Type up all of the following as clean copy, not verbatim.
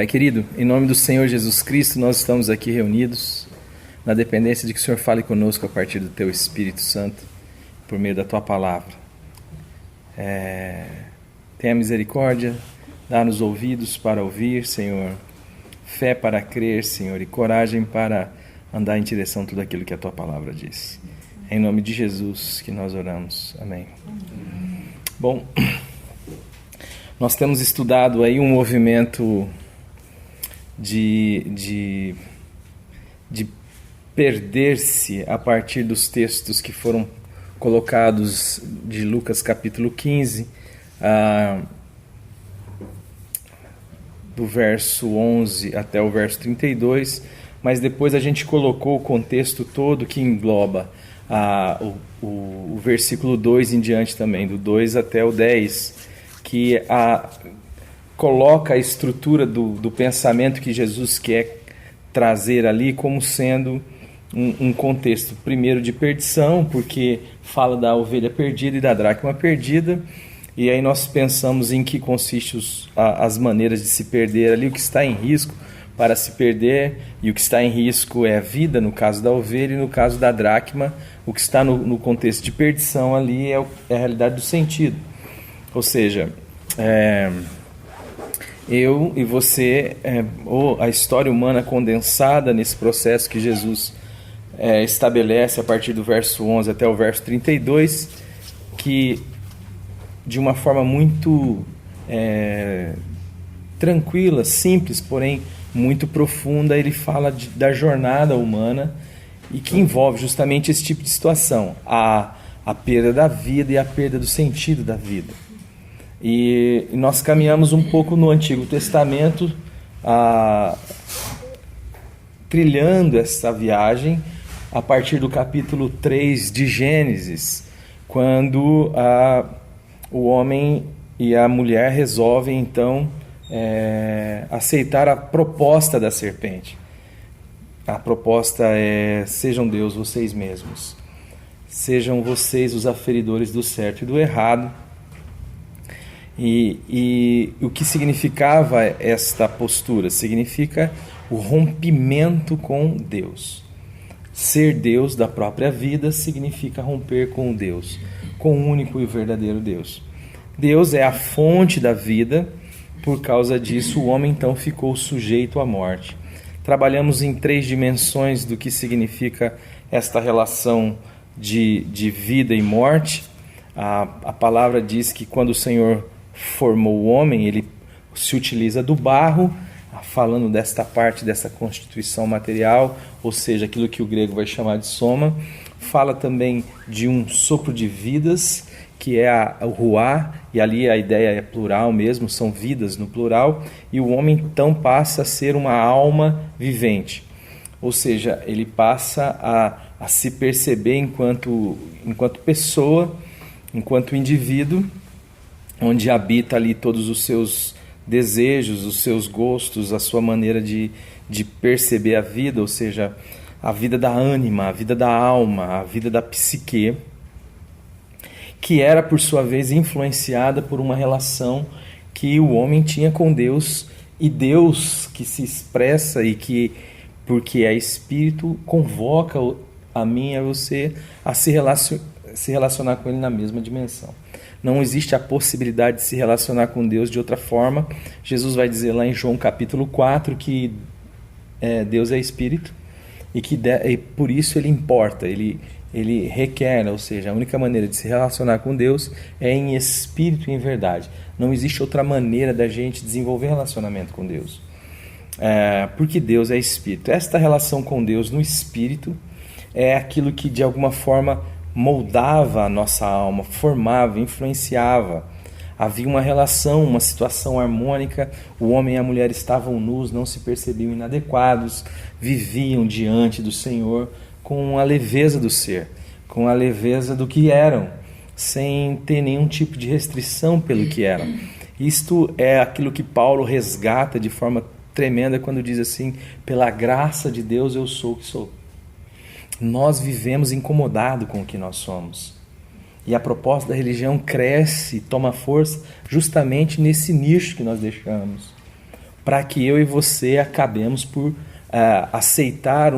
Pai querido, em nome do Senhor Jesus Cristo, nós estamos aqui reunidos na dependência de que o Senhor fale conosco a partir do Teu Espírito Santo, por meio da Tua Palavra. Tenha misericórdia, dá-nos ouvidos para ouvir, Senhor, fé para crer, Senhor, e coragem para andar em direção a tudo aquilo que a Tua Palavra diz. É em nome de Jesus que nós oramos. Amém. Bom, nós temos estudado aí um movimento de perder-se a partir dos textos que foram colocados de Lucas capítulo 15, do verso 11 até o verso 32, mas depois a gente colocou o contexto todo que engloba o versículo 2 em diante também, do 2 até o 10, que coloca a estrutura do pensamento que Jesus quer trazer ali como sendo um contexto, primeiro, de perdição, porque fala da ovelha perdida e da dracma perdida, e aí nós pensamos em que consiste as maneiras de se perder ali, o que está em risco para se perder, e o que está em risco é a vida, no caso da ovelha, e no caso da dracma, o que está no contexto de perdição ali é a realidade do sentido. Ou seja, eu e você, ou a história humana condensada nesse processo que Jesus estabelece a partir do verso 11 até o verso 32, que de uma forma muito tranquila, simples, porém muito profunda, ele fala da jornada humana e que envolve justamente esse tipo de situação, a perda da vida e a perda do sentido da vida. E nós caminhamos um pouco no Antigo Testamento, trilhando essa viagem a partir do capítulo 3 de Gênesis, quando o homem e a mulher resolvem então aceitar a proposta da serpente. A proposta é: sejam Deus vocês mesmos, sejam vocês os aferidores do certo e do errado. E o que significava esta postura? Significa o rompimento com Deus. Ser Deus da própria vida significa romper com Deus, com o único e verdadeiro Deus. Deus é a fonte da vida, por causa disso o homem então ficou sujeito à morte. Trabalhamos em 3 dimensões do que significa esta relação de vida e morte. A palavra diz que quando o Senhor formou o homem, ele se utiliza do barro, falando desta parte dessa constituição material, ou seja, aquilo que o grego vai chamar de soma. Fala também de um sopro de vidas, que é o ruá, e ali a ideia é plural mesmo, são vidas no plural, e o homem então passa a ser uma alma vivente, ou seja, ele passa a se perceber enquanto pessoa, enquanto indivíduo, onde habita ali todos os seus desejos, os seus gostos, a sua maneira de perceber a vida, ou seja, a vida da ânima, a vida da alma, a vida da psique, que era, por sua vez, influenciada por uma relação que o homem tinha com Deus, e Deus que se expressa e que, porque é Espírito, convoca a mim e a você a se relacionar com Ele na mesma dimensão. Não existe a possibilidade de se relacionar com Deus de outra forma. Jesus vai dizer lá em João capítulo 4 que Deus é Espírito e que e por isso Ele importa, Ele requer, ou seja, a única maneira de se relacionar com Deus é em Espírito e em verdade. Não existe outra maneira da gente desenvolver relacionamento com Deus, porque Deus é Espírito. Esta relação com Deus no Espírito é aquilo que de alguma forma moldava a nossa alma, formava, influenciava. Havia uma relação, uma situação harmônica. O homem e a mulher estavam nus, não se percebiam inadequados, viviam diante do Senhor com a leveza do ser, com a leveza do que eram, sem ter nenhum tipo de restrição pelo que eram. Isto é aquilo que Paulo resgata de forma tremenda quando diz assim: pela graça de Deus eu sou o que sou. Nós vivemos incomodado com o que nós somos. E a proposta da religião cresce, toma força justamente nesse nicho que nós deixamos. para que eu e você acabemos por aceitar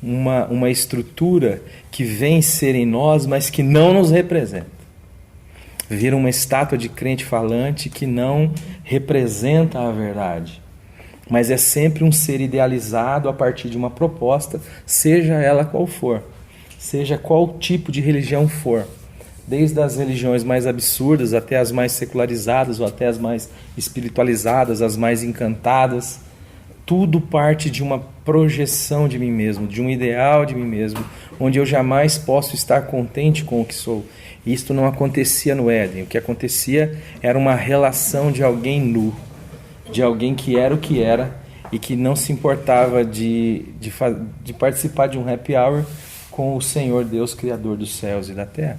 uma estrutura que vem ser em nós, mas que não nos representa. Vira uma estátua de crente falante que não representa a verdade, mas é sempre um ser idealizado a partir de uma proposta, seja ela qual for, seja qual tipo de religião for, desde as religiões mais absurdas até as mais secularizadas ou até as mais espiritualizadas, as mais encantadas. Tudo parte de uma projeção de mim mesmo, de um ideal de mim mesmo, onde eu jamais posso estar contente com o que sou. Isto não acontecia no Éden. O que acontecia era uma relação de alguém nu, de alguém que era o que era e que não se importava de participar de um happy hour com o Senhor Deus, Criador dos céus e da terra.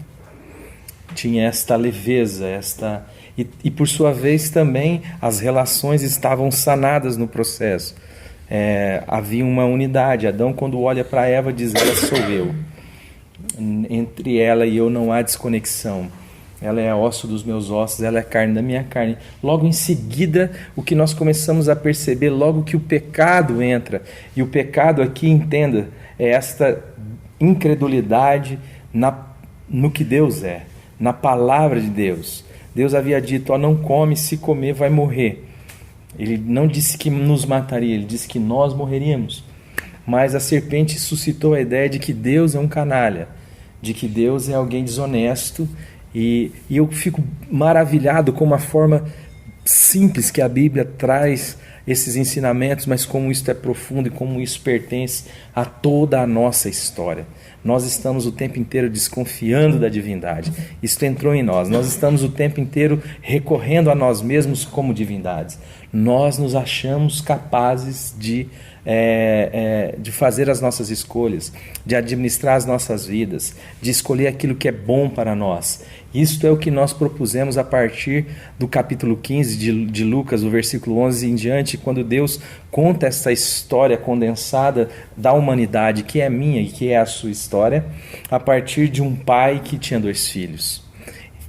Tinha esta leveza, e por sua vez também as relações estavam sanadas no processo. Havia uma unidade. Adão, quando olha para Eva, diz: ela sou eu. Entre ela e eu não há desconexão. Ela é osso dos meus ossos, ela é carne da minha carne. Logo em seguida, o que nós começamos a perceber, logo que o pecado entra, e o pecado aqui, entenda, é esta incredulidade no que Deus é, na palavra de Deus. Deus havia dito: não come, se comer vai morrer. Ele não disse que nos mataria, ele disse que nós morreríamos. Mas a serpente suscitou a ideia de que Deus é um canalha, de que Deus é alguém desonesto, e eu fico maravilhado com uma forma simples que a Bíblia traz esses ensinamentos, mas como isso é profundo e como isso pertence a toda a nossa história. Nós estamos o tempo inteiro desconfiando da divindade. Isso entrou em nós. Nós estamos o tempo inteiro recorrendo a nós mesmos como divindades. Nós nos achamos capazes de fazer as nossas escolhas, de administrar as nossas vidas, de escolher aquilo que é bom para nós. Isto é o que nós propusemos a partir do capítulo 15 de Lucas, o versículo 11 em diante, quando Deus conta essa história condensada da humanidade, que é minha e que é a sua história, a partir de um pai que tinha 2 filhos.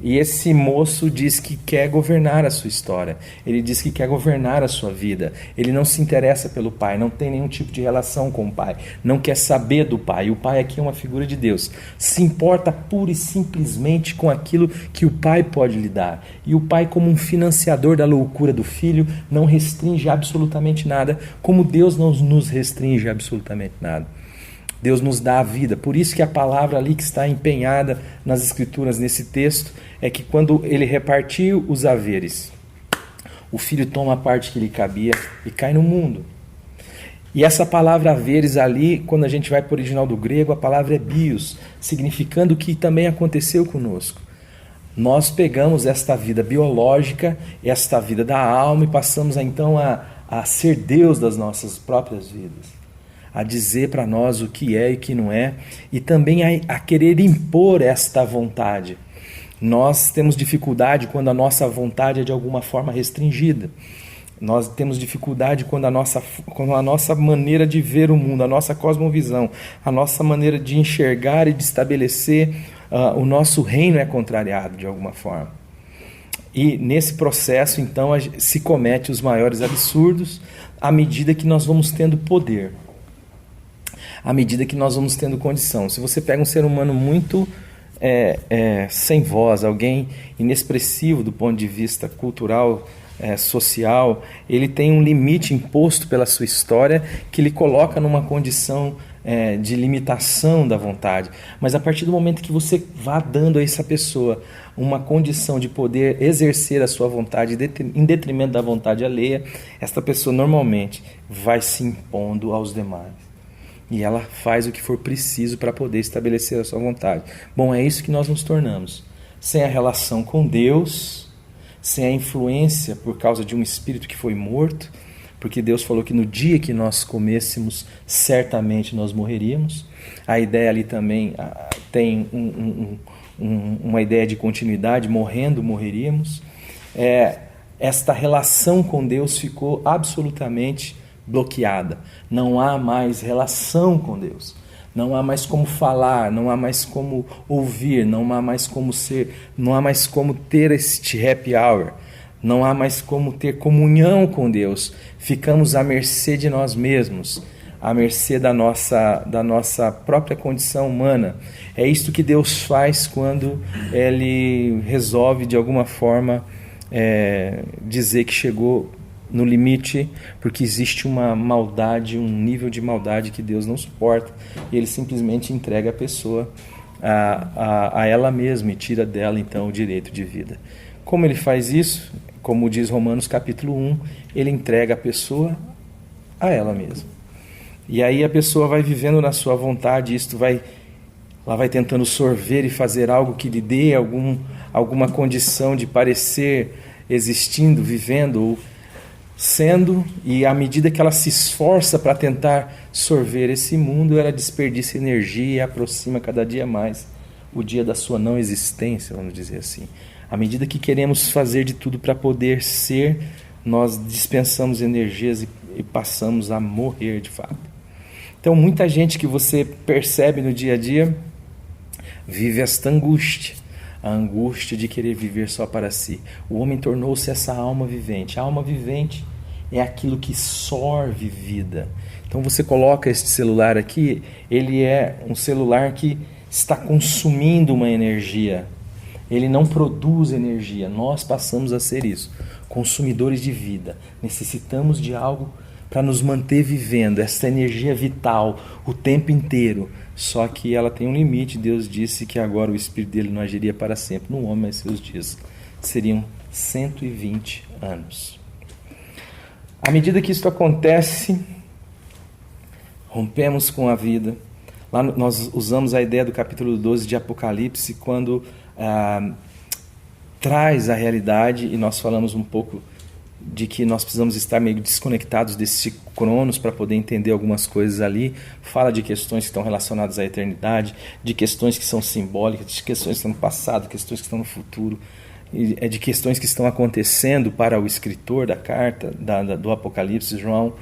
E esse moço diz que quer governar a sua história, ele diz que quer governar a sua vida, ele não se interessa pelo pai, não tem nenhum tipo de relação com o pai, não quer saber do pai. O pai aqui é uma figura de Deus, se importa pura e simplesmente com aquilo que o pai pode lhe dar. E o pai, como um financiador da loucura do filho, não restringe absolutamente nada, como Deus não nos restringe absolutamente nada. Deus nos dá a vida. Por isso que a palavra ali que está empenhada nas Escrituras, nesse texto, é que quando ele repartiu os haveres, o filho toma a parte que lhe cabia e cai no mundo. E essa palavra haveres ali, quando a gente vai para o original do grego, a palavra é bios, significando o que também aconteceu conosco. Nós pegamos esta vida biológica, esta vida da alma, e passamos então a ser Deus das nossas próprias vidas, a dizer para nós o que é e o que não é, e também a querer impor esta vontade. Nós temos dificuldade quando a nossa vontade é de alguma forma restringida. Nós temos dificuldade quando a nossa maneira de ver o mundo, a nossa cosmovisão, a nossa maneira de enxergar e de estabelecer o nosso reino é contrariado de alguma forma. E nesse processo, então, se comete os maiores absurdos à medida que nós vamos tendo poder, à medida que nós vamos tendo condição. Se você pega um ser humano muito sem voz, alguém inexpressivo do ponto de vista cultural, social, ele tem um limite imposto pela sua história que lhe coloca numa condição de limitação da vontade. Mas a partir do momento que você vá dando a essa pessoa uma condição de poder exercer a sua vontade em detrimento da vontade alheia, esta pessoa normalmente vai se impondo aos demais. E ela faz o que for preciso para poder estabelecer a sua vontade. Bom, é isso que nós nos tornamos. Sem a relação com Deus, sem a influência por causa de um espírito que foi morto, porque Deus falou que no dia que nós comêssemos, certamente nós morreríamos. A ideia ali também tem uma ideia de continuidade, morrendo, morreríamos. Esta relação com Deus ficou absolutamente bloqueada. Não há mais relação com Deus. Não há mais como falar, não há mais como ouvir, não há mais como ser, não há mais como ter este happy hour. Não há mais como ter comunhão com Deus. Ficamos à mercê de nós mesmos, à mercê da nossa própria condição humana. É isto que Deus faz quando Ele resolve, de alguma forma, dizer que chegou no limite, porque existe uma maldade, um nível de maldade que Deus não suporta, e Ele simplesmente entrega a pessoa a ela mesma e tira dela, então, o direito de vida. Como Ele faz isso? Como diz Romanos capítulo 1, Ele entrega a pessoa a ela mesma. E aí a pessoa vai vivendo na sua vontade, ela vai tentando sorver e fazer algo que lhe dê alguma condição de parecer existindo, vivendo ou sendo, e à medida que ela se esforça para tentar sorver esse mundo, ela desperdiça energia e aproxima cada dia mais o dia da sua não existência, vamos dizer assim. À medida que queremos fazer de tudo para poder ser, nós dispensamos energias e passamos a morrer de fato. Então, muita gente que você percebe no dia a dia vive esta angústia, a angústia de querer viver só para si. O homem tornou-se essa alma vivente. A alma vivente é aquilo que sorve vida. Então, você coloca este celular aqui, ele é um celular que está consumindo uma energia. Ele não produz energia. Nós passamos a ser isso, consumidores de vida. Necessitamos de algo para nos manter vivendo, essa energia vital o tempo inteiro. Só que ela tem um limite. Deus disse que agora o Espírito dele não agiria para sempre no homem, mas seus dias seriam 120 anos. À medida que isso acontece, rompemos com a vida. Lá nós usamos a ideia do capítulo 12 de Apocalipse, quando traz a realidade, e nós falamos um pouco de que nós precisamos estar meio desconectados desse cronos para poder entender algumas coisas ali. Fala de questões que estão relacionadas à eternidade, de questões que são simbólicas, de questões que estão no passado, questões que estão no futuro, de questões que estão acontecendo para o escritor da carta, do Apocalipse, João.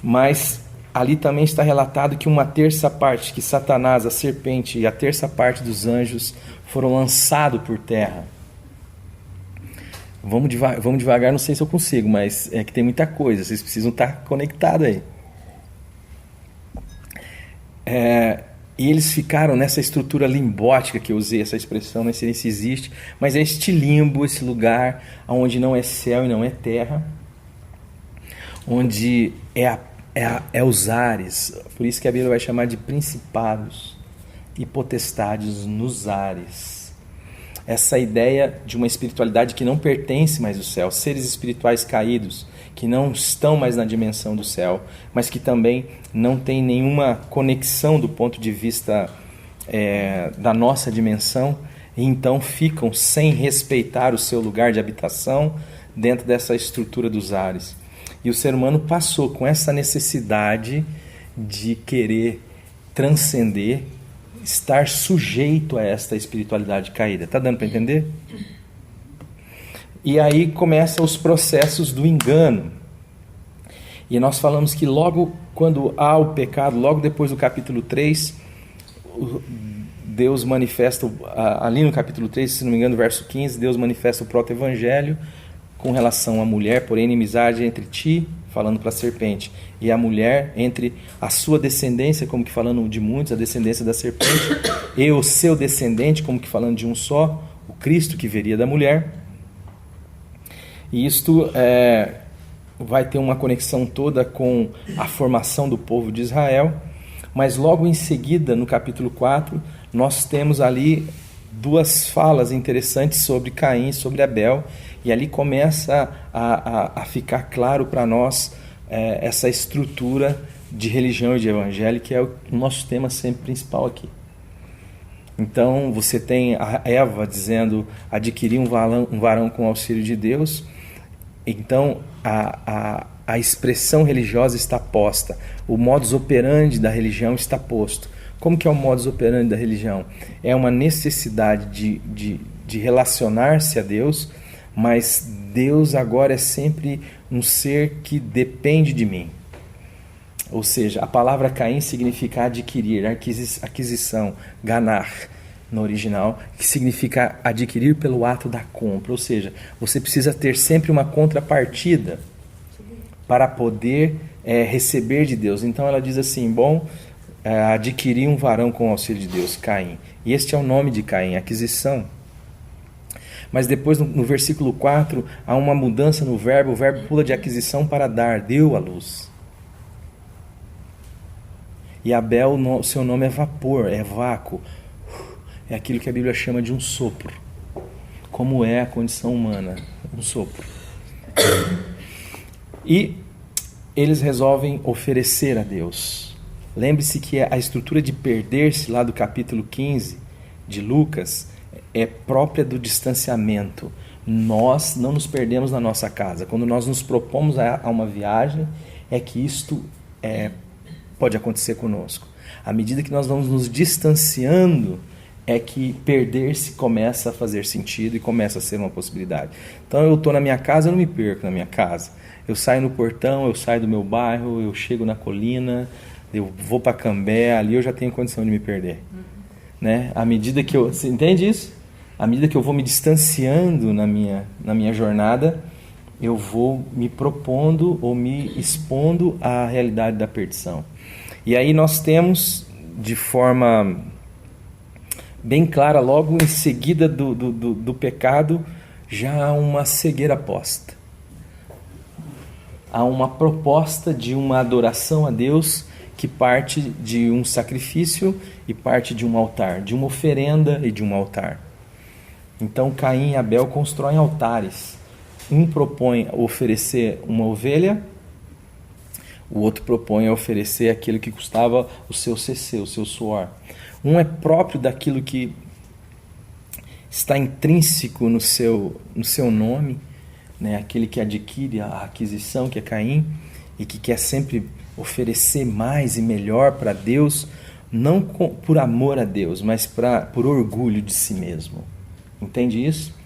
Mas ali também está relatado que uma terça parte, que Satanás, a serpente, e a terça parte dos anjos foram lançados por terra. Vamos devagar, não sei se eu consigo, mas é que tem muita coisa, vocês precisam estar conectados aí. E eles ficaram nessa estrutura limbótica, que eu usei essa expressão, não sei se existe, mas é este limbo, esse lugar onde não é céu e não é terra, onde é os ares. Por isso que a Bíblia vai chamar de principados e potestades nos ares. Essa ideia de uma espiritualidade que não pertence mais ao céu, seres espirituais caídos, que não estão mais na dimensão do céu, mas que também não tem nenhuma conexão do ponto de vista da nossa dimensão, e então ficam sem respeitar o seu lugar de habitação dentro dessa estrutura dos ares. E o ser humano passou com essa necessidade de querer transcender, estar sujeito a esta espiritualidade caída. Está dando para entender? E aí começam os processos do engano. E nós falamos que logo quando há o pecado, logo depois do capítulo 3, Deus manifesta, ali no capítulo 3, se não me engano, verso 15, Deus manifesta o proto-evangelho com relação à mulher, porém inimizade entre ti, falando para a serpente, e a mulher, entre a sua descendência, como que falando de muitos, a descendência da serpente, e o seu descendente, como que falando de um só, o Cristo que viria da mulher. E isto vai ter uma conexão toda com a formação do povo de Israel, mas logo em seguida, no capítulo 4, nós temos ali duas falas interessantes sobre Caim e sobre Abel, e ali começa a ficar claro para nós essa estrutura de religião e de evangelho, que é o nosso tema sempre principal aqui. Então você tem a Eva dizendo: adquirir um varão com o auxílio de Deus. Então a expressão religiosa está posta, o modus operandi da religião está posto. Como que é o modus operandi da religião? É uma necessidade de relacionar-se a Deus, mas Deus agora é sempre um ser que depende de mim. Ou seja, a palavra Caim significa adquirir, aquisição, ganar. no original, que significa adquirir pelo ato da compra. Ou seja, você precisa ter sempre uma contrapartida para poder receber de Deus. Então ela diz assim, adquirir um varão com o auxílio de Deus, Caim. E este é o nome de Caim, aquisição. Mas depois no versículo 4 há uma mudança no verbo, o verbo pula de aquisição para dar, deu a luz. E Abel, seu nome é vapor, é vácuo, é aquilo que a Bíblia chama de um sopro. Como é a condição humana, um sopro. E eles resolvem oferecer a Deus. Lembre-se que a estrutura de perder-se lá do capítulo 15 de Lucas é própria do distanciamento. Nós não nos perdemos na nossa casa. Quando nós nos propomos a uma viagem, é que isto pode acontecer conosco. À medida que nós vamos nos distanciando, é que perder-se começa a fazer sentido e começa a ser uma possibilidade. Então eu estou na minha casa, eu não me perco na minha casa. Eu saio no portão, eu saio do meu bairro, eu chego na colina, eu vou para Cambé, ali eu já tenho condição de me perder. Né? À medida que você entende isso? À medida que eu vou me distanciando na minha jornada, eu vou me propondo ou me expondo à realidade da perdição. E aí nós temos, de forma bem clara, logo em seguida do pecado, já há uma cegueira posta. Há uma proposta de uma adoração a Deus que parte de um sacrifício e parte de um altar, de uma oferenda e de um altar. Então Caim e Abel constroem altares. Um propõe oferecer uma ovelha, o outro propõe oferecer aquilo que custava o seu CC, o seu suor. Um é próprio daquilo que está intrínseco no seu nome, né? Aquele que adquire a aquisição, que é Caim, e que quer sempre oferecer mais e melhor para Deus, não por amor a Deus, mas por orgulho de si mesmo. Entende isso?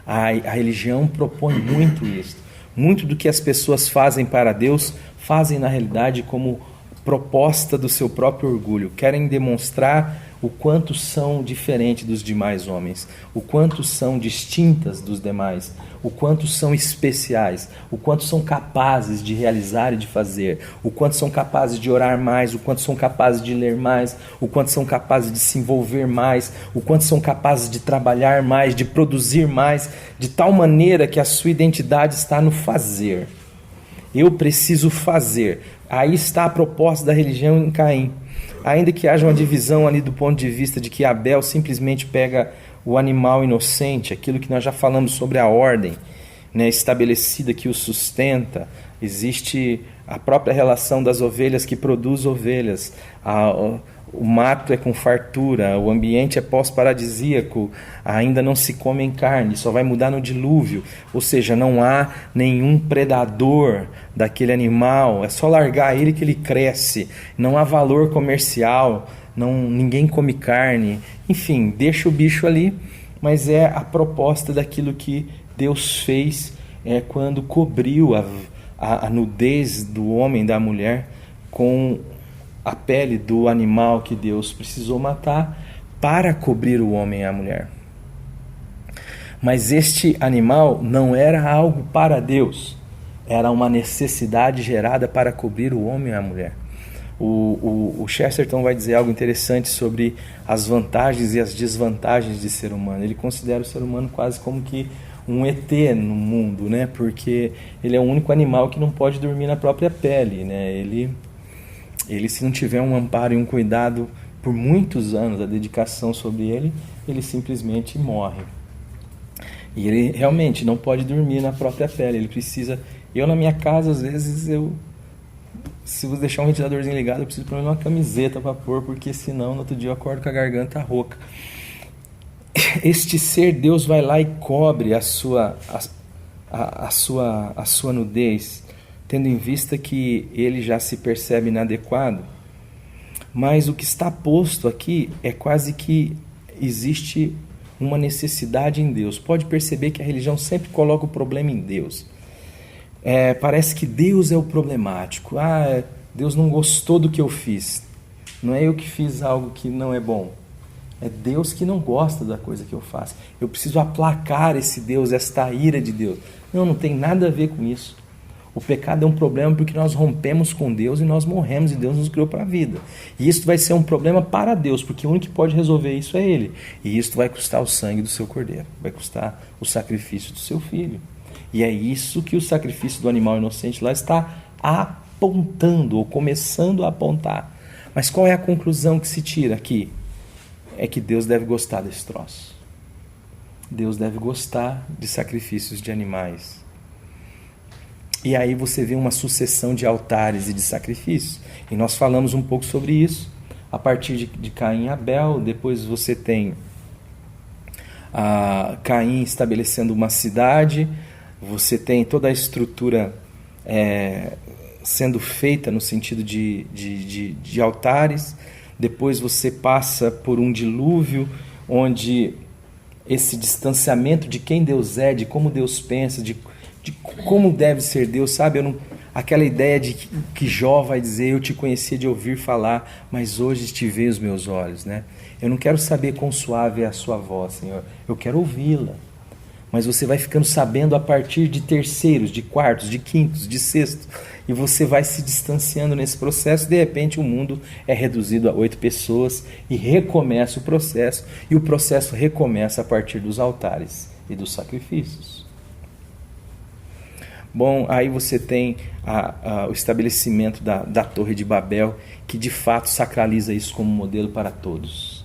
A religião propõe muito isso. Muito do que as pessoas fazem para Deus, fazem na realidade como proposta do seu próprio orgulho. Querem demonstrar o quanto são diferentes dos demais homens, o quanto são distintas dos demais, o quanto são especiais, o quanto são capazes de realizar e de fazer, o quanto são capazes de orar mais, o quanto são capazes de ler mais, o quanto são capazes de se envolver mais, o quanto são capazes de trabalhar mais, de produzir mais, de tal maneira que a sua identidade está no fazer. Eu preciso fazer. Aí está a proposta da religião em Caim. Ainda que haja uma divisão ali do ponto de vista de que Abel simplesmente pega o animal inocente, aquilo que nós já falamos sobre a ordem, né, estabelecida que o sustenta. Existe a própria relação das ovelhas que produz ovelhas. O mato é com fartura, o ambiente é pós-paradisíaco, ainda não se come carne, só vai mudar no dilúvio. Ou seja, não há nenhum predador daquele animal, é só largar ele que ele cresce. Não há valor comercial, ninguém come carne. Enfim, deixa o bicho ali, mas é a proposta daquilo que Deus fez quando cobriu a nudez do homem e da mulher com a pele do animal que Deus precisou matar para cobrir o homem e a mulher. Mas este animal não era algo para Deus, era uma necessidade gerada para cobrir o homem e a mulher. O Chesterton vai dizer algo interessante sobre as vantagens e as desvantagens de ser humano. Ele considera o ser humano quase como que um ET no mundo, né? Porque ele é o único animal que não pode dormir na própria pele, né? Ele, se não tiver um amparo e um cuidado por muitos anos, a dedicação sobre ele simplesmente morre. E ele realmente não pode dormir na própria pele, ele precisa... Eu, na minha casa, às vezes, se você deixar um ventiladorzinho ligado, eu preciso pôr uma camiseta para pôr, porque senão, no outro dia, eu acordo com a garganta rouca. Este ser, Deus vai lá e cobre a sua nudez, tendo em vista que ele já se percebe inadequado. Mas o que está posto aqui é quase que existe uma necessidade em Deus. Pode perceber que a religião sempre coloca o problema em Deus. Parece que Deus é o problemático. Deus não gostou do que eu fiz. Não é eu que fiz algo que não é bom. É Deus que não gosta da coisa que eu faço. Eu preciso aplacar esse Deus, esta ira de Deus. Não tem nada a ver com isso. O pecado é um problema porque nós rompemos com Deus e nós morremos e Deus nos criou para a vida. E isso vai ser um problema para Deus, porque o único que pode resolver isso é Ele. E isso vai custar o sangue do seu cordeiro, vai custar o sacrifício do seu filho. E é isso que o sacrifício do animal inocente lá está apontando, ou começando a apontar. Mas qual é a conclusão que se tira aqui? É que Deus deve gostar desse troço. Deus deve gostar de sacrifícios de animais. E aí você vê uma sucessão de altares e de sacrifícios. E nós falamos um pouco sobre isso a partir de Caim e Abel. Depois você tem Caim estabelecendo uma cidade. Você tem toda a estrutura sendo feita no sentido de altares. Depois você passa por um dilúvio, onde esse distanciamento de quem Deus é, de como Deus pensa, de como deve ser Deus, sabe? Aquela ideia de que Jó vai dizer: eu te conhecia de ouvir falar, mas hoje te vejo os meus olhos, né? Eu não quero saber quão suave é a sua voz, Senhor, eu quero ouvi-la. Mas você vai ficando sabendo a partir de terceiros, de quartos, de quintos, de sextos, e você vai se distanciando nesse processo. De repente o mundo é reduzido a 8 pessoas e recomeça o processo, e o processo recomeça a partir dos altares e dos sacrifícios. Bom, aí você tem o estabelecimento da Torre de Babel, que de fato sacraliza isso como modelo para todos.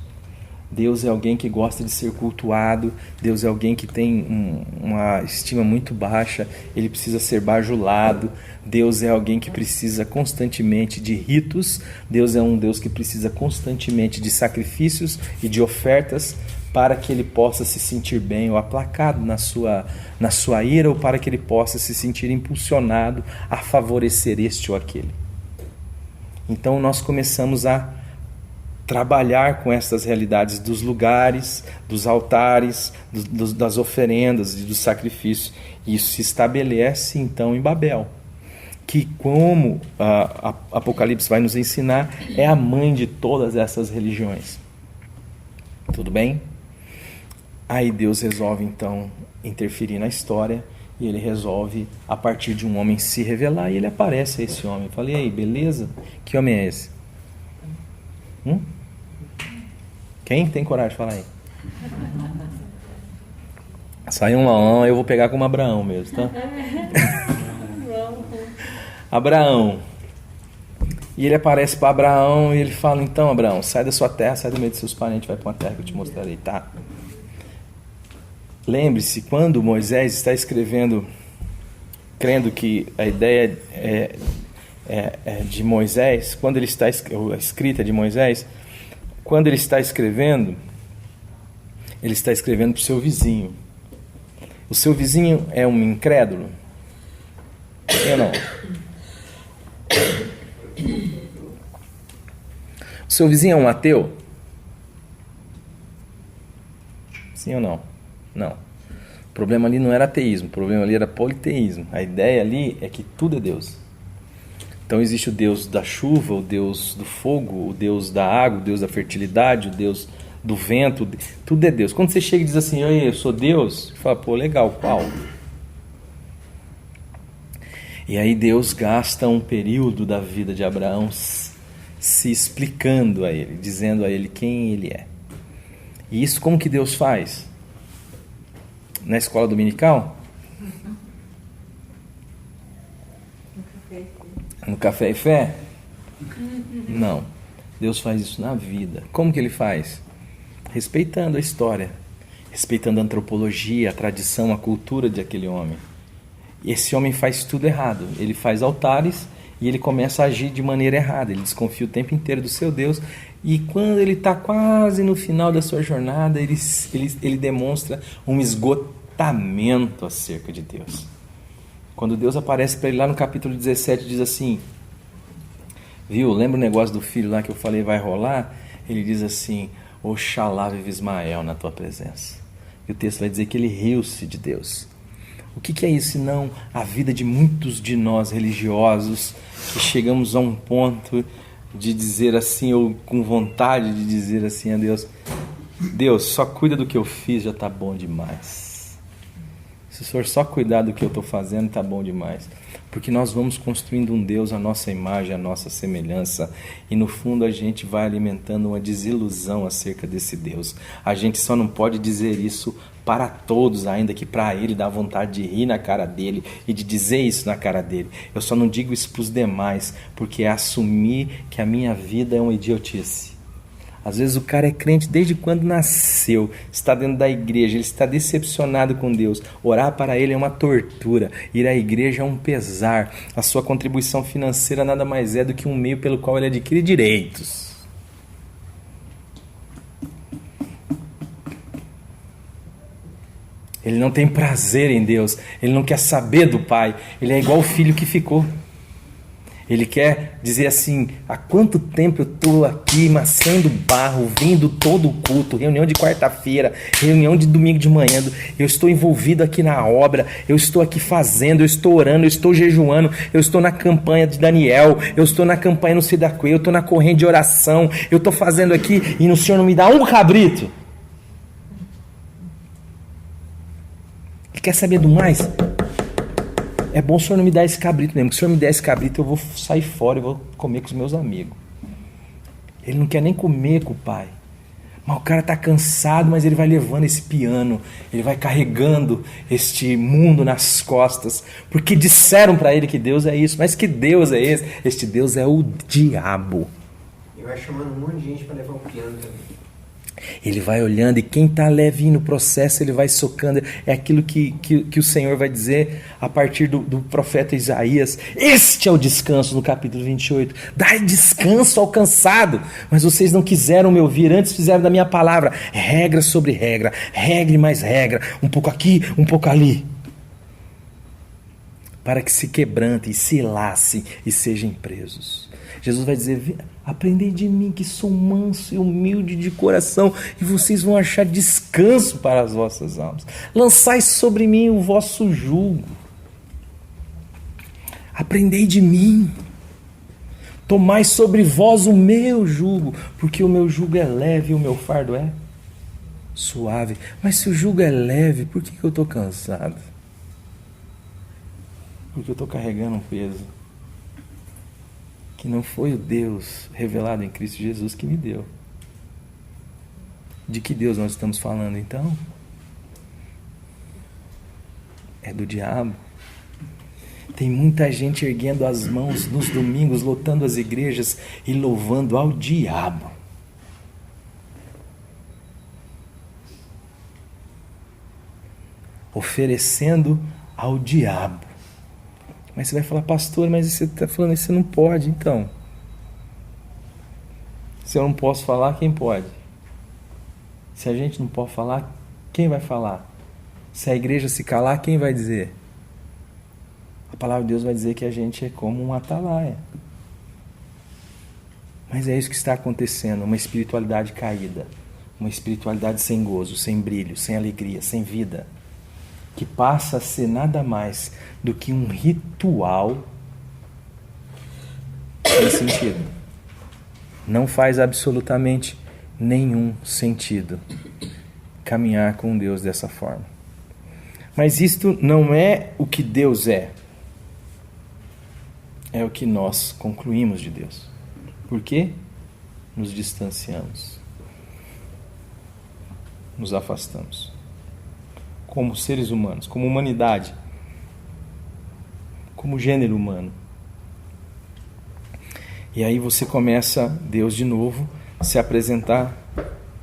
Deus é alguém que gosta de ser cultuado, Deus é alguém que tem uma estima muito baixa, ele precisa ser bajulado, Deus é alguém que precisa constantemente de ritos, Deus é um Deus que precisa constantemente de sacrifícios e de ofertas, para que ele possa se sentir bem ou aplacado na sua ira, ou para que ele possa se sentir impulsionado a favorecer este ou aquele. Então nós começamos a trabalhar com essas realidades dos lugares, dos altares, das oferendas e dos sacrifícios. Isso se estabelece então em Babel, que, como Apocalipse vai nos ensinar, é a mãe de todas essas religiões. Tudo bem? Aí Deus resolve então interferir na história, e ele resolve a partir de um homem se revelar, e ele aparece a esse homem. Eu falei: e aí, beleza? Que homem é esse? Quem tem coragem de falar aí? Saiu um leão, eu vou pegar como Abraão mesmo, tá? Abraão. E ele aparece para Abraão e ele fala: então, Abraão, sai da sua terra, sai do meio dos seus parentes, vai para uma terra que eu te mostrarei, tá? Lembre-se, quando Moisés está escrevendo, crendo que a ideia é de Moisés, quando ele está a escrita de Moisés, quando ele está escrevendo para o seu vizinho. O seu vizinho é um incrédulo? Sim ou não? O seu vizinho é um ateu? Sim ou não? Não. O problema ali não era ateísmo, o problema ali era politeísmo. A ideia ali é que tudo é Deus. Então existe o Deus da chuva, o Deus do fogo, o Deus da água, o Deus da fertilidade, o Deus do vento, tudo é Deus. Quando você chega e diz assim: eu sou Deus, você fala: pô, legal, qual? E aí Deus gasta um período da vida de Abraão se explicando a ele, dizendo a ele quem ele é. E isso como que Deus faz? Na escola dominical? No café e fé? Não. Deus faz isso na vida. Como que ele faz? Respeitando a história, respeitando a antropologia, a tradição, a cultura de aquele homem. E esse homem faz tudo errado. Ele faz altares e ele começa a agir de maneira errada. Ele desconfia o tempo inteiro do seu Deus. E quando ele está quase no final da sua jornada, ele demonstra um esgotamento acerca de Deus. Quando Deus aparece para ele lá no capítulo 17, diz assim: viu, lembra o negócio do filho lá que eu falei vai rolar? Ele diz assim: Oxalá vive Ismael na tua presença. E o texto vai dizer que ele riu-se de Deus. O que é isso senão a vida de muitos de nós religiosos, que chegamos a um ponto de dizer assim, ou com vontade de dizer assim a Deus: Deus, só cuida do que eu fiz, já está bom demais. Se o Senhor só cuidar do que eu estou fazendo, está bom demais. Porque nós vamos construindo um Deus à nossa imagem, à nossa semelhança, e no fundo a gente vai alimentando uma desilusão acerca desse Deus. A gente só não pode dizer isso para todos, ainda que para ele dá vontade de rir na cara dele e de dizer isso na cara dele. Eu só não digo isso para os demais, porque é assumir que a minha vida é uma idiotice. Às vezes o cara é crente desde quando nasceu, está dentro da igreja, ele está decepcionado com Deus. Orar para ele é uma tortura, ir à igreja é um pesar. A sua contribuição financeira nada mais é do que um meio pelo qual ele adquire direitos. Ele não tem prazer em Deus, ele não quer saber do Pai, ele é igual o filho que ficou. Ele quer dizer assim, há quanto tempo eu estou aqui maçando barro, vindo todo o culto, reunião de quarta-feira, reunião de domingo de manhã, eu estou envolvido aqui na obra, eu estou aqui fazendo, eu estou orando, eu estou jejuando, eu estou na campanha de Daniel, eu estou na campanha no Sidaquê, eu estou na corrente de oração, eu estou fazendo aqui e o Senhor não me dá um cabrito. E quer saber do mais? É bom o Senhor não me dar esse cabrito mesmo, porque se o Senhor me der esse cabrito eu vou sair fora e vou comer com os meus amigos. Ele não quer nem comer com o pai. Mas o cara está cansado, mas ele vai levando esse piano, ele vai carregando este mundo nas costas, porque disseram para ele que Deus é isso. Mas que Deus é esse? Este Deus é o diabo. E vai chamando um monte de gente para levar o piano também. Ele vai olhando e quem está levinho no processo, ele vai socando. É aquilo que o Senhor vai dizer a partir do profeta Isaías. Este é o descanso no capítulo 28. Dai descanso ao cansado. Mas vocês não quiseram me ouvir, antes fizeram da minha palavra regra sobre regra, regra e mais regra, um pouco aqui, um pouco ali, para que se quebrantem, se lassem e sejam presos. Jesus vai dizer, aprendei de mim que sou manso e humilde de coração, e vocês vão achar descanso para as vossas almas. Lançai sobre mim o vosso jugo. Aprendei de mim. Tomai sobre vós o meu jugo, porque o meu jugo é leve e o meu fardo é suave. Mas se o jugo é leve, por que eu estou cansado? Porque eu estou carregando um peso que não foi o Deus revelado em Cristo Jesus que me deu. De que Deus nós estamos falando então? É do diabo. Tem muita gente erguendo as mãos nos domingos, lotando as igrejas e louvando ao diabo. Oferecendo ao diabo. Mas você vai falar, pastor, mas você está falando isso, você não pode, então. Se eu não posso falar, quem pode? Se a gente não pode falar, quem vai falar? Se a igreja se calar, quem vai dizer? A palavra de Deus vai dizer que a gente é como um atalaia. Mas é isso que está acontecendo, uma espiritualidade caída, uma espiritualidade sem gozo, sem brilho, sem alegria, sem vida, que passa a ser nada mais do que um ritual sem sentido. Não faz absolutamente nenhum sentido caminhar com Deus dessa forma. Mas isto não é o que Deus é. É o que nós concluímos de Deus. Por quê? Nos distanciamos. Nos afastamos. Como seres humanos, como humanidade, como gênero humano. E aí você começa, Deus de novo, se apresentar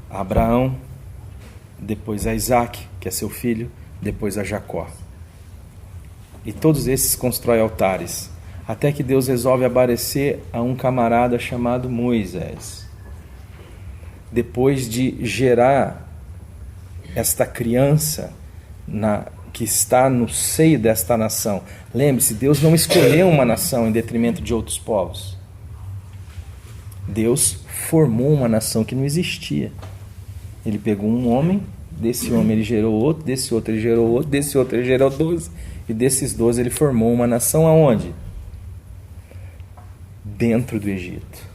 a Abraão, depois a Isaac, que é seu filho, depois a Jacó. E todos esses constroem altares, até que Deus resolve aparecer a um camarada chamado Moisés. Depois de gerar esta criança que está no seio desta nação. Lembre-se, Deus não escolheu uma nação em detrimento de outros povos. Deus formou uma nação que não existia. Ele pegou um homem, desse homem ele gerou outro, desse outro ele gerou outro, desse outro ele gerou 12, e desses 12 ele formou uma nação aonde? Dentro do Egito.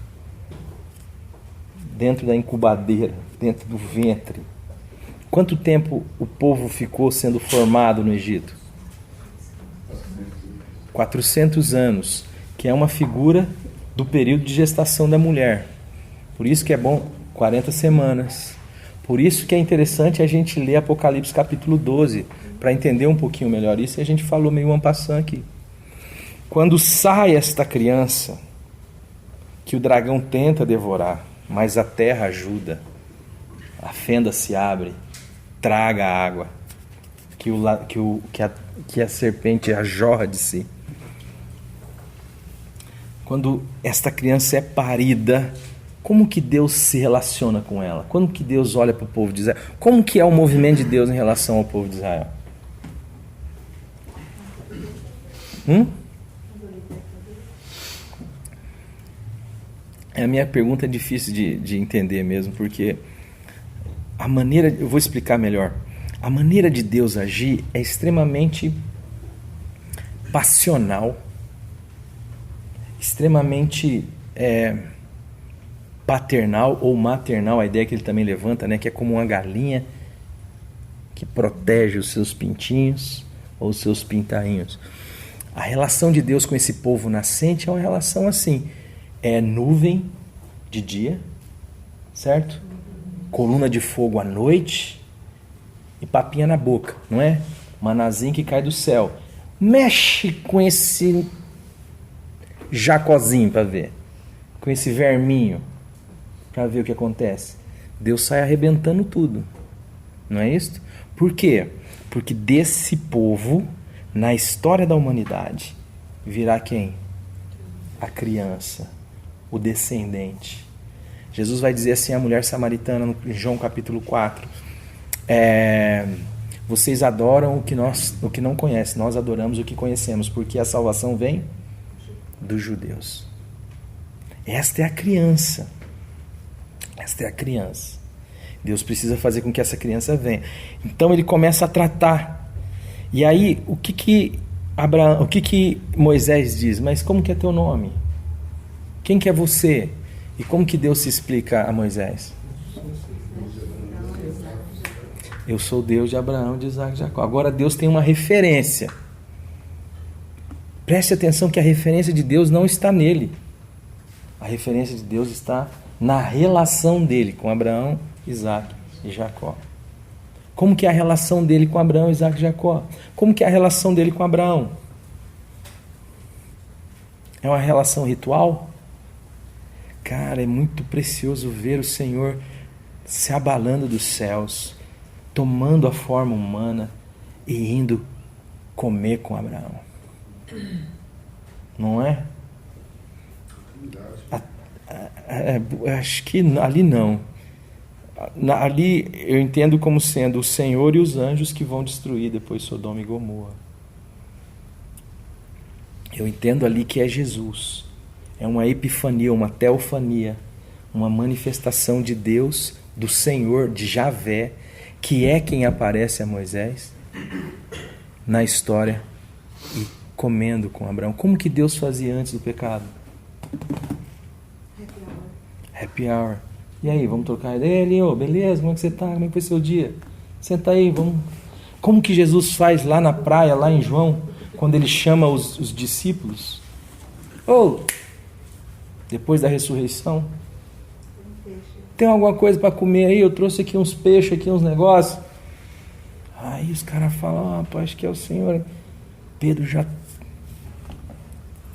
Dentro da incubadeira dentro do ventre. Quanto tempo o povo ficou sendo formado no Egito? 400 anos, que é uma figura do período de gestação da mulher. Por isso que é bom 40 semanas. Por isso que é interessante a gente ler Apocalipse capítulo 12, para entender um pouquinho melhor isso, e a gente falou meio en passant aqui. Quando sai esta criança, que o dragão tenta devorar, mas a terra ajuda, a fenda se abre, traga a água, que a serpente a jorra de si. Quando esta criança é parida, como que Deus se relaciona com ela? Como que Deus olha para o povo de Israel? Como que é o movimento de Deus em relação ao povo de Israel? A minha pergunta é difícil de entender mesmo, porque a maneira, eu vou explicar melhor. A maneira de Deus agir é extremamente passional, extremamente paternal ou maternal, a ideia que ele também levanta, né, que é como uma galinha que protege os seus pintinhos ou os seus pintainhos. A relação de Deus com esse povo nascente é uma relação assim, é nuvem de dia, certo? Coluna de fogo à noite e papinha na boca, não é? Manazinho que cai do céu. Mexe com esse jacozinho para ver, com esse verminho, para ver o que acontece. Deus sai arrebentando tudo, não é isso? Por quê? Porque desse povo, na história da humanidade, virá quem? A criança, o descendente. Jesus vai dizer assim à mulher samaritana em João capítulo 4, vocês adoram o que não conhecem, nós adoramos o que conhecemos, porque a salvação vem dos judeus. Esta é a criança. Esta é a criança. Deus precisa fazer com que essa criança venha. Então ele começa a tratar. E aí, o que Moisés diz? Mas como que é teu nome? Quem que é você? E como que Deus se explica a Moisés? Eu sou o Deus de Abraão, de Isaac e de Jacó. Agora Deus tem uma referência. Preste atenção que a referência de Deus não está nele. A referência de Deus está na relação dele com Abraão, Isaac e Jacó. Como que é a relação dele com Abraão, Isaac e Jacó? Como que é a relação dele com Abraão? É uma relação ritual? Cara, é muito precioso ver o Senhor se abalando dos céus, tomando a forma humana e indo comer com Abraão. Não é? Acho que ali não. Ali eu entendo como sendo o Senhor e os anjos que vão destruir depois Sodoma e Gomorra. Eu entendo ali que é Jesus. É uma epifania, uma teofania, uma manifestação de Deus, do Senhor, de Javé, que é quem aparece a Moisés na história e comendo com Abraão. Como que Deus fazia antes do pecado? Happy hour. E aí, vamos trocar ideia? Eliô, beleza? Como é que você tá? Como é que foi seu dia? Senta aí, vamos. Como que Jesus faz lá na praia, lá em João, quando ele chama os discípulos? Depois da ressurreição, tem alguma coisa para comer aí? Eu trouxe aqui uns peixes, aqui uns negócios. Aí os caras falam, acho que é o Senhor. Pedro já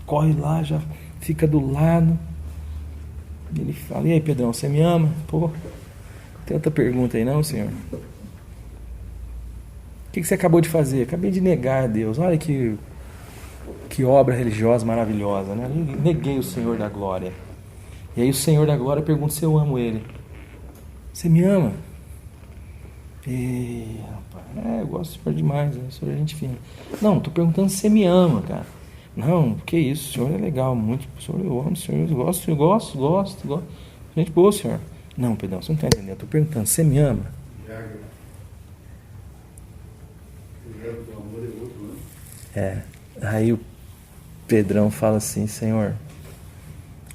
corre lá, já fica do lado. Ele fala, e aí Pedrão, você me ama? Pô, tem outra pergunta aí não, Senhor? O que você acabou de fazer? Acabei de negar a Deus. Olha que obra religiosa maravilhosa, né? Eu neguei o Senhor da glória. E aí o Senhor da glória pergunta se eu amo Ele. Você me ama? Rapaz, eu gosto do Senhor demais, né? O Senhor é gente fina. Não, estou perguntando se você me ama, cara. Não, que isso, o Senhor é legal, muito. O Senhor, eu amo o Senhor, eu gosto. Gente boa, Senhor. Não, Pedrão, você não está entendendo. Eu estou perguntando, você me ama? Aí o Pedrão fala assim, Senhor,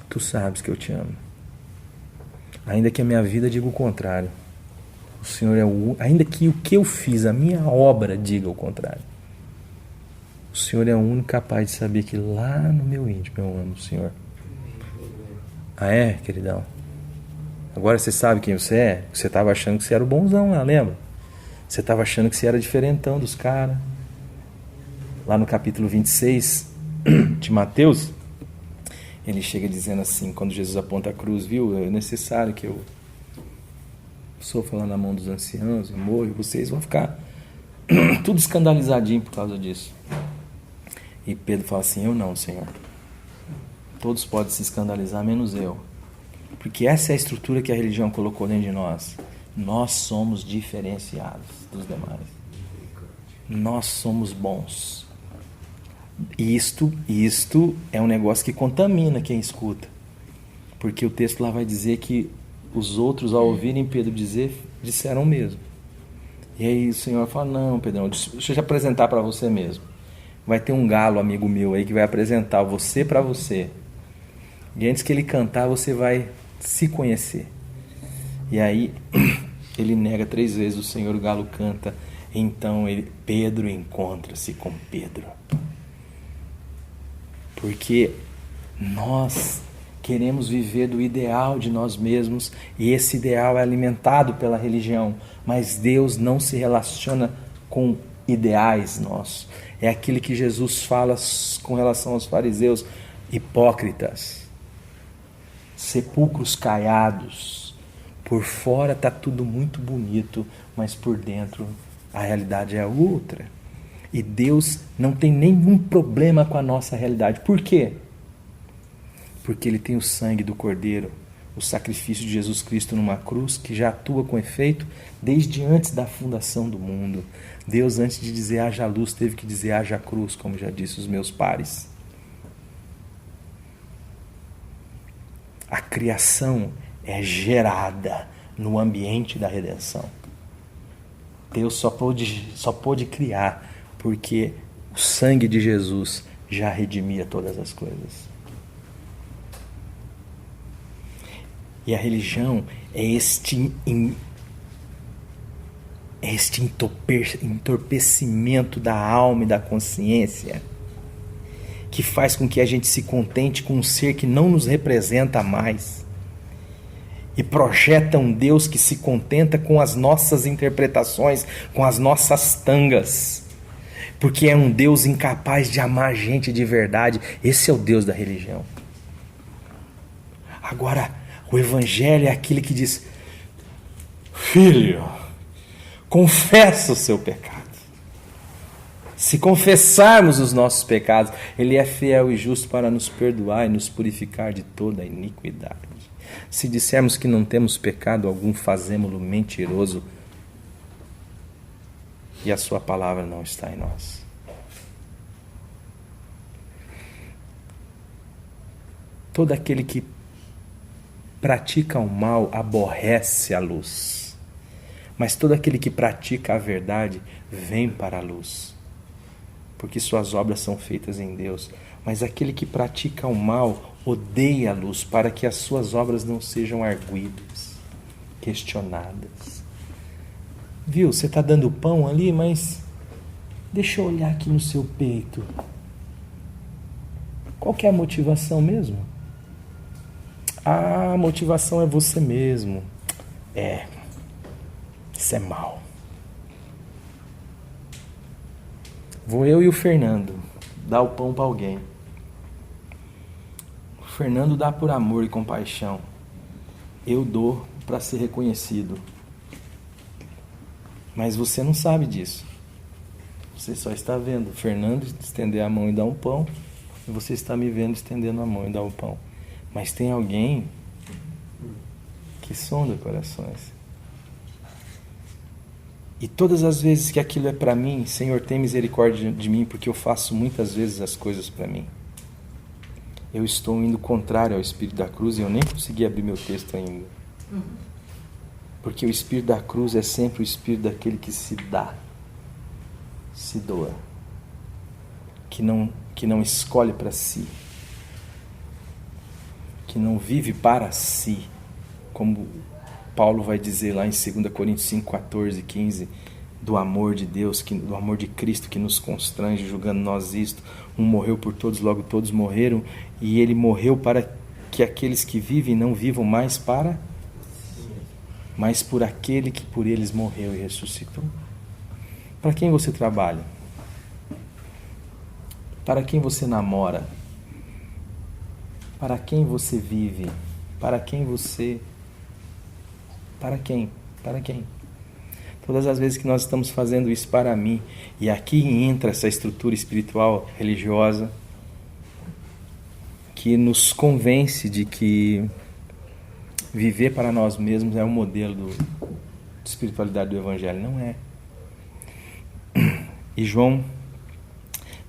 tu sabes que eu te amo. Ainda que a minha vida diga o contrário. O Senhor é ainda que o que eu fiz, a minha obra, diga o contrário. O Senhor é o único capaz de saber que lá no meu íntimo eu amo o Senhor. Ah, é, queridão? Agora você sabe quem você é? Você estava achando que você era o bonzão lá, lembra? Você estava achando que você era diferentão dos caras. Lá no capítulo 26 de Mateus, ele chega dizendo assim, quando Jesus aponta a cruz, viu? É necessário que eu sofra lá na mão dos anciãos e morra, e vocês vão ficar tudo escandalizadinho por causa disso. E Pedro fala assim, eu não, Senhor. Todos podem se escandalizar, menos eu. Porque essa é a estrutura que a religião colocou dentro de nós. Nós somos diferenciados dos demais. Nós somos bons. Isto é um negócio que contamina quem escuta. Porque o texto lá vai dizer que os outros, ao ouvirem Pedro dizer, disseram o mesmo. E aí o Senhor fala, não, Pedrão, deixa eu te apresentar para você mesmo. Vai ter um galo, amigo meu, aí que vai apresentar você para você. E antes que ele cantar, você vai se conhecer. E aí ele nega 3 vezes, o Senhor, o galo canta. Então Pedro encontra-se com Pedro. Porque nós queremos viver do ideal de nós mesmos, e esse ideal é alimentado pela religião, mas Deus não se relaciona com ideais nossos. É aquilo que Jesus fala com relação aos fariseus, hipócritas, sepulcros caiados. Por fora está tudo muito bonito, mas por dentro a realidade é outra. E Deus não tem nenhum problema com a nossa realidade. Por quê? Porque Ele tem o sangue do Cordeiro, o sacrifício de Jesus Cristo numa cruz, que já atua com efeito desde antes da fundação do mundo. Deus, antes de dizer haja luz, teve que dizer haja cruz, como já disse os meus pares. A criação é gerada no ambiente da redenção. Deus só pôde criar porque o sangue de Jesus já redimia todas as coisas. E a religião é este entorpecimento da alma e da consciência que faz com que a gente se contente com um ser que não nos representa mais e projeta um Deus que se contenta com as nossas interpretações, com as nossas tangas, porque é um Deus incapaz de amar gente de verdade. Esse é o Deus da religião. Agora, o Evangelho é aquele que diz: filho, confessa o seu pecado. Se confessarmos os nossos pecados, Ele é fiel e justo para nos perdoar e nos purificar de toda a iniquidade. Se dissermos que não temos pecado algum, fazemo-lo mentiroso e a sua palavra não está em nós. Todo aquele que pratica o mal aborrece a luz, mas todo aquele que pratica a verdade vem para a luz, porque suas obras são feitas em Deus. Mas aquele que pratica o mal odeia a luz, para que as suas obras não sejam arguidas, questionadas. Viu, você está dando pão ali, mas deixa eu olhar aqui no seu peito. Qual que é a motivação mesmo? A motivação é você mesmo. Isso é mal. Vou eu e o Fernando dar o pão para alguém. O Fernando dá por amor e compaixão. Eu dou para ser reconhecido. Mas você não sabe disso. Você só está vendo o Fernando estender a mão e dar um pão, e você está me vendo estendendo a mão e dar um pão. Mas tem alguém que sonda corações. E todas as vezes que aquilo é para mim, Senhor, tem misericórdia de mim, porque eu faço muitas vezes as coisas para mim. Eu estou indo contrário ao Espírito da Cruz e eu nem consegui abrir meu texto ainda. Porque o Espírito da Cruz é sempre o Espírito daquele que se dá, se doa, que não escolhe para si, que não vive para si, como Paulo vai dizer lá em 2 Coríntios 5, 14, 15, do amor de Deus, do amor de Cristo que nos constrange, julgando nós isto. Um morreu por todos, logo todos morreram, e ele morreu para que aqueles que vivem não vivam mais mas por aquele que por eles morreu e ressuscitou. Para quem você trabalha? Para quem você namora? Para quem você vive? Para quem você... Para quem? Para quem? Todas as vezes que nós estamos fazendo isso para mim, e aqui entra essa estrutura espiritual, religiosa, que nos convence de que viver para nós mesmos é um modelo de espiritualidade do Evangelho. Não é. E João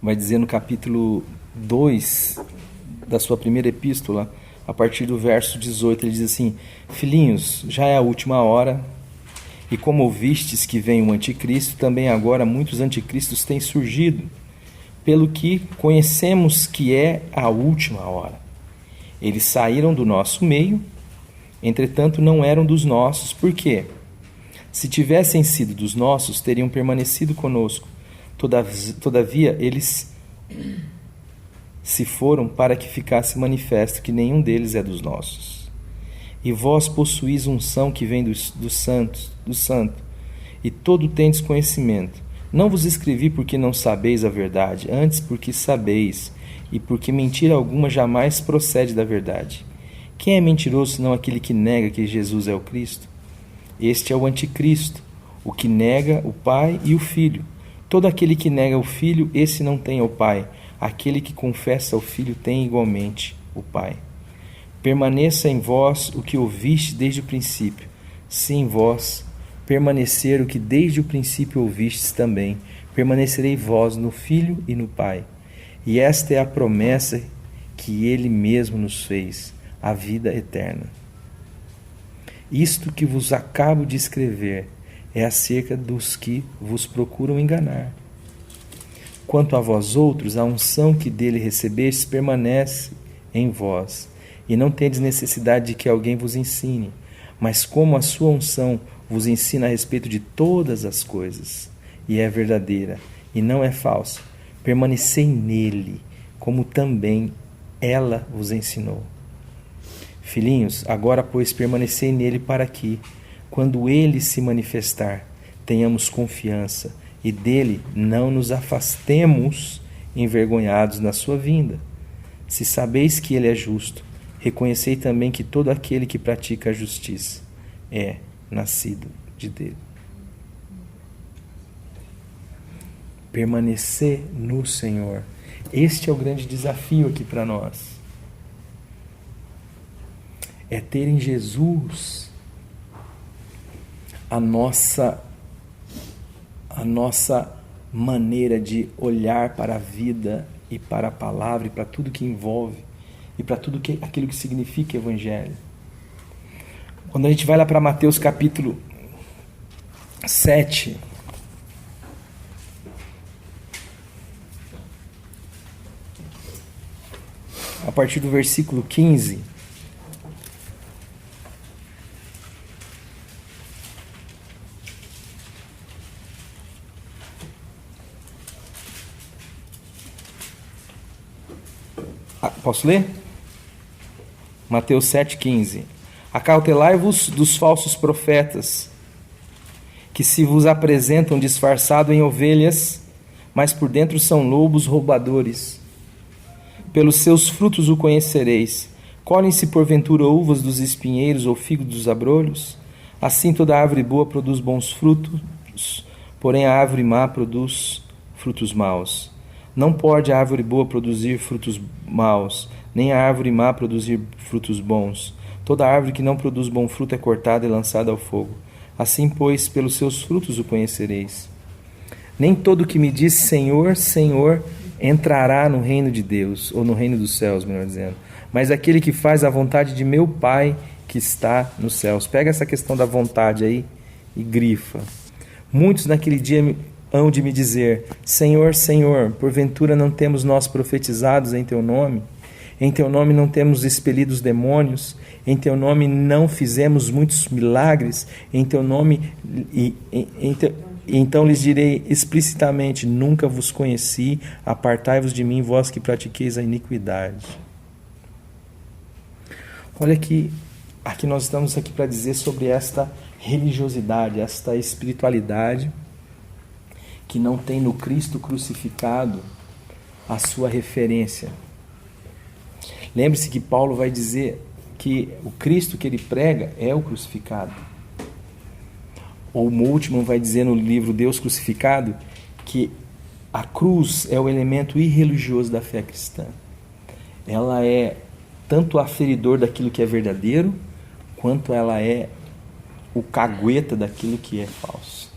vai dizer no capítulo 2 da sua primeira epístola, a partir do verso 18, ele diz assim: filhinhos, já é a última hora, e como ouvistes que vem o anticristo, também agora muitos anticristos têm surgido, pelo que conhecemos que é a última hora. Eles saíram do nosso meio, entretanto não eram dos nossos. Por quê? Se tivessem sido dos nossos, teriam permanecido conosco. Todavia, eles se foram para que ficasse manifesto que nenhum deles é dos nossos. E vós possuís unção que vem do santo, e todo tendes conhecimento. Não vos escrevi porque não sabeis a verdade, antes porque sabeis, e porque mentira alguma jamais procede da verdade. Quem é mentiroso senão aquele que nega que Jesus é o Cristo? Este é o anticristo, o que nega o Pai e o Filho. Todo aquele que nega o Filho, esse não tem o Pai. Aquele que confessa o Filho tem igualmente o Pai. Permaneça em vós o que ouviste desde o princípio. Se em vós permanecer o que desde o princípio ouvistes também, permanecerei vós no Filho e no Pai. E esta é a promessa que Ele mesmo nos fez, a vida eterna. Isto que vos acabo de escrever é acerca dos que vos procuram enganar. Quanto a vós outros, a unção que dele recebestes permanece em vós, e não tendes necessidade de que alguém vos ensine, mas como a sua unção vos ensina a respeito de todas as coisas, e é verdadeira, e não é falsa, permanecei nele, como também ela vos ensinou. Filhinhos, agora, pois, permanecei nele para que, quando ele se manifestar, tenhamos confiança e dele não nos afastemos envergonhados na sua vinda. Se sabeis que ele é justo, reconhecei também que todo aquele que pratica a justiça é nascido de Deus. Permanecer no Senhor. Este é o grande desafio aqui para nós. É ter em Jesus a nossa maneira de olhar para a vida e para a palavra e para tudo que envolve e para tudo aquilo que significa Evangelho. Quando a gente vai lá para Mateus capítulo 7, a partir do versículo 15, posso ler? Mateus 7,15. Acautelai-vos dos falsos profetas, que se vos apresentam disfarçados em ovelhas, mas por dentro são lobos roubadores. Pelos seus frutos o conhecereis. Colhem-se porventura uvas dos espinheiros ou figos dos abrolhos? Assim toda árvore boa produz bons frutos, porém a árvore má produz frutos maus. Não pode a árvore boa produzir frutos maus, nem a árvore má produzir frutos bons. Toda árvore que não produz bom fruto é cortada e lançada ao fogo. Assim, pois, pelos seus frutos o conhecereis. Nem todo que me diz Senhor, Senhor, entrará no reino de Deus, ou no reino dos céus, melhor dizendo, mas aquele que faz a vontade de meu Pai que está nos céus. Pega essa questão da vontade aí e grifa. Muitos naquele dia hão de me dizer, Senhor, Senhor, porventura não temos nós profetizados em teu nome? em teu nome não temos expelido os demônios, em teu nome não fizemos muitos milagres, em teu nome... Então lhes direi explicitamente, nunca vos conheci, apartai-vos de mim, vós que pratiqueis a iniquidade. Olha aqui nós estamos aqui para dizer sobre esta religiosidade, esta espiritualidade que não tem no Cristo crucificado a sua referência. Lembre-se que Paulo vai dizer que o Cristo que ele prega é o crucificado. Ou Moltmann vai dizer no livro Deus Crucificado que a cruz é o elemento irreligioso da fé cristã. Ela é tanto aferidor daquilo que é verdadeiro, quanto ela é o cagueta daquilo que é falso.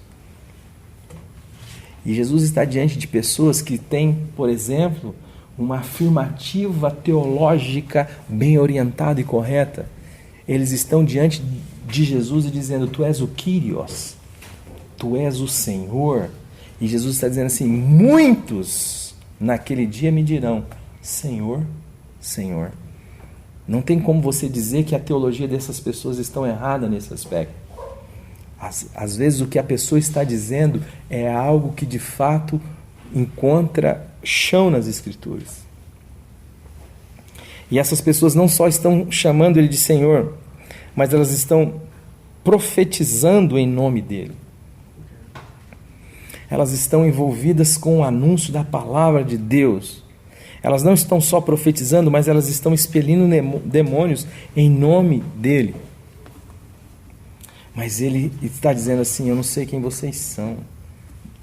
E Jesus está diante de pessoas que têm, por exemplo, uma afirmativa teológica bem orientada e correta. Eles estão diante de Jesus e dizendo, tu és o Kyrios, tu és o Senhor. E Jesus está dizendo assim, muitos naquele dia me dirão, Senhor, Senhor. Não tem como você dizer que a teologia dessas pessoas estão errada nesse aspecto. Às vezes o que a pessoa está dizendo é algo que de fato encontra chão nas Escrituras. E essas pessoas não só estão chamando Ele de Senhor, mas elas estão profetizando em nome dEle. Elas estão envolvidas com o anúncio da palavra de Deus. Elas não estão só profetizando, mas elas estão expelindo demônios em nome dEle. Mas Ele está dizendo assim, eu não sei quem vocês são,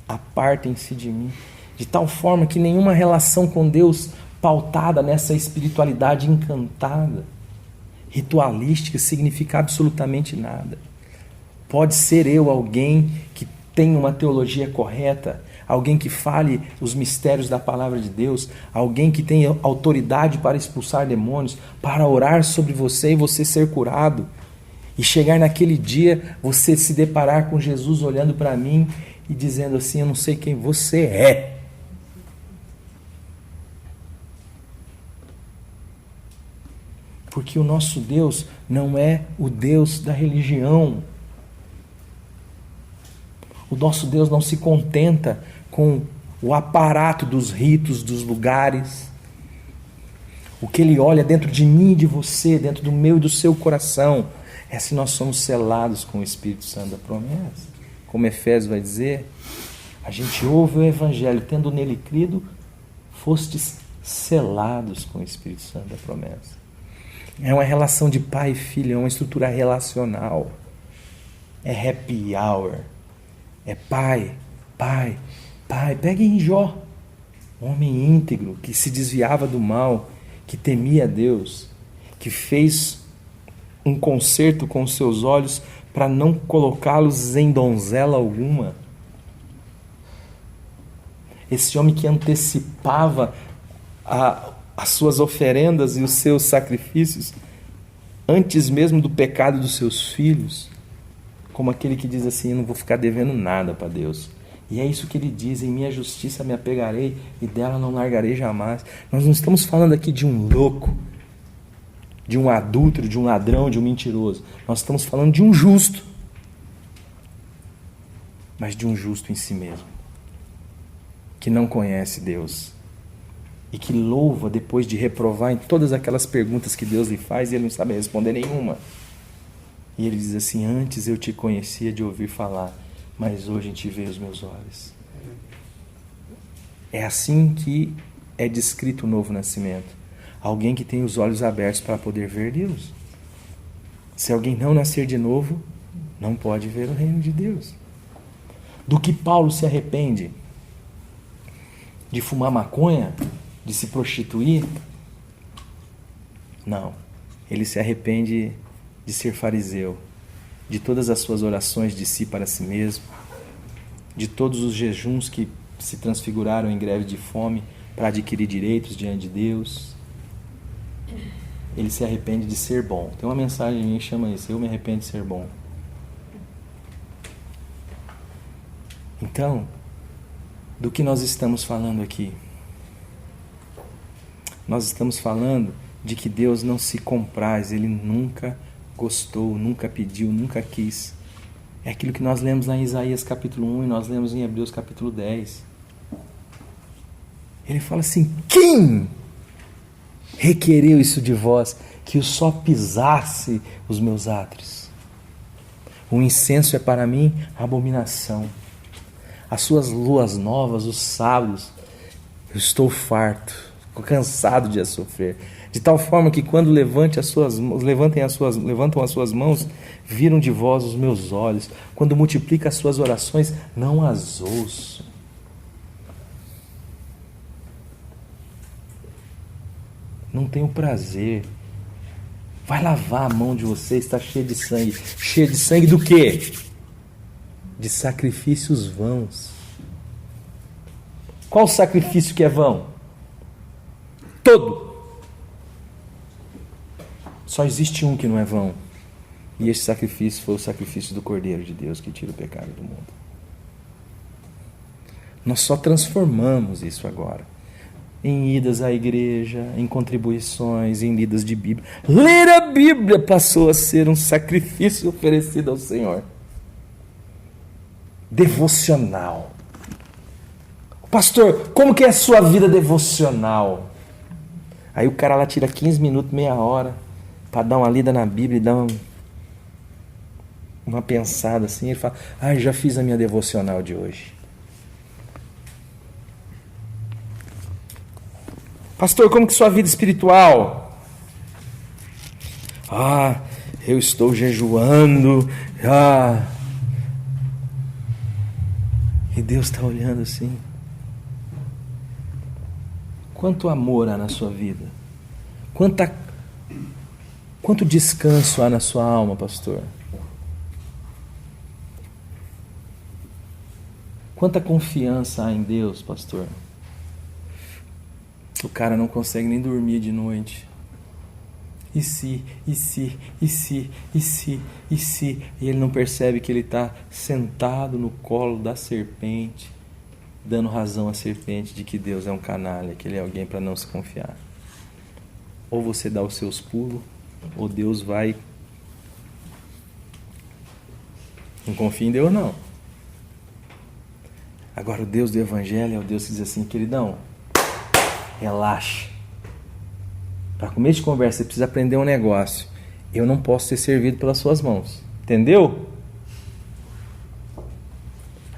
apartem-se de mim. De tal forma que nenhuma relação com Deus pautada nessa espiritualidade encantada, ritualística, significa absolutamente nada. Pode ser eu alguém que tem uma teologia correta, alguém que fale os mistérios da palavra de Deus, alguém que tem autoridade para expulsar demônios, para orar sobre você e você ser curado. E chegar naquele dia, você se deparar com Jesus olhando para mim e dizendo assim, eu não sei quem você é. Porque o nosso Deus não é o Deus da religião. O nosso Deus não se contenta com o aparato dos ritos, dos lugares. O que Ele olha dentro de mim e de você, dentro do meu e do seu coração, é se nós somos selados com o Espírito Santo da promessa. Como Efésios vai dizer, a gente ouve o Evangelho, tendo nele crido, fostes selados com o Espírito Santo da promessa. É uma relação de pai e filho, é uma estrutura relacional. É happy hour. É pai. Pega em Jó, um homem íntegro, que se desviava do mal, que temia a Deus, que fez um concerto com os seus olhos para não colocá-los em donzela alguma. Esse homem que antecipava as suas oferendas e os seus sacrifícios antes mesmo do pecado dos seus filhos, como aquele que diz assim, eu não vou ficar devendo nada para Deus. E é isso que ele diz, em minha justiça me apegarei e dela não largarei jamais. Nós não estamos falando aqui de um louco, de um adúltero, de um ladrão, de um mentiroso. Nós estamos falando de um justo, mas de um justo em si mesmo, que não conhece Deus e que louva depois de reprovar em todas aquelas perguntas que Deus lhe faz e ele não sabe responder nenhuma. E ele diz assim, antes eu te conhecia de ouvir falar, mas hoje te vejo os meus olhos. É assim que é descrito o novo nascimento. Alguém que tem os olhos abertos para poder ver Deus. Se alguém não nascer de novo, não pode ver o reino de Deus. Do que Paulo se arrepende? De fumar maconha? De se prostituir? Não. Ele se arrepende de ser fariseu, de todas as suas orações de si para si mesmo, de todos os jejuns que se transfiguraram em greve de fome para adquirir direitos diante de Deus. Ele se arrepende de ser bom. Tem uma mensagem minha que chama isso, eu me arrependo de ser bom. Então, do que nós estamos falando aqui? Nós estamos falando de que Deus não se compraz, Ele nunca gostou, nunca pediu, nunca quis. É aquilo que nós lemos lá em Isaías capítulo 1 e nós lemos em Hebreus capítulo 10. Ele fala assim: quem requereu isso de vós, que eu só pisasse os meus átrios? O incenso é para mim abominação. As suas luas novas, os sábados, eu estou farto, estou cansado de as sofrer. De tal forma que quando levantam as suas mãos, viram de vós os meus olhos. Quando multiplica as suas orações, não as ouço. Não tenho prazer. Vai lavar a mão de vocês, está cheia de sangue. Cheia de sangue do quê? De sacrifícios vãos. Qual sacrifício que é vão? Todo. Só existe um que não é vão. E esse sacrifício foi o sacrifício do Cordeiro de Deus que tira o pecado do mundo. Nós só transformamos isso agora. Em idas à igreja, em contribuições, em lidas de Bíblia. Ler a Bíblia passou a ser um sacrifício oferecido ao Senhor. Devocional. Pastor, como que é a sua vida devocional? Aí o cara lá tira 15 minutos, meia hora, para dar uma lida na Bíblia e dar uma pensada assim. Ele fala: já fiz a minha devocional de hoje. Pastor, como que é sua vida espiritual? Eu estou jejuando. E Deus está olhando assim. Quanto amor há na sua vida? Quanto descanso há na sua alma, pastor? Quanta confiança há em Deus, pastor? O cara não consegue nem dormir de noite. E se? E ele não percebe que ele está sentado no colo da serpente, dando razão à serpente de que Deus é um canalha, que Ele é alguém para não se confiar. Ou você dá os seus pulos, ou Deus vai... Não confia em Deus, não. Agora, o Deus do Evangelho é o Deus que diz assim: queridão, relaxa. Para começo de conversa, você precisa aprender um negócio. Eu não posso ser servido pelas suas mãos. Entendeu?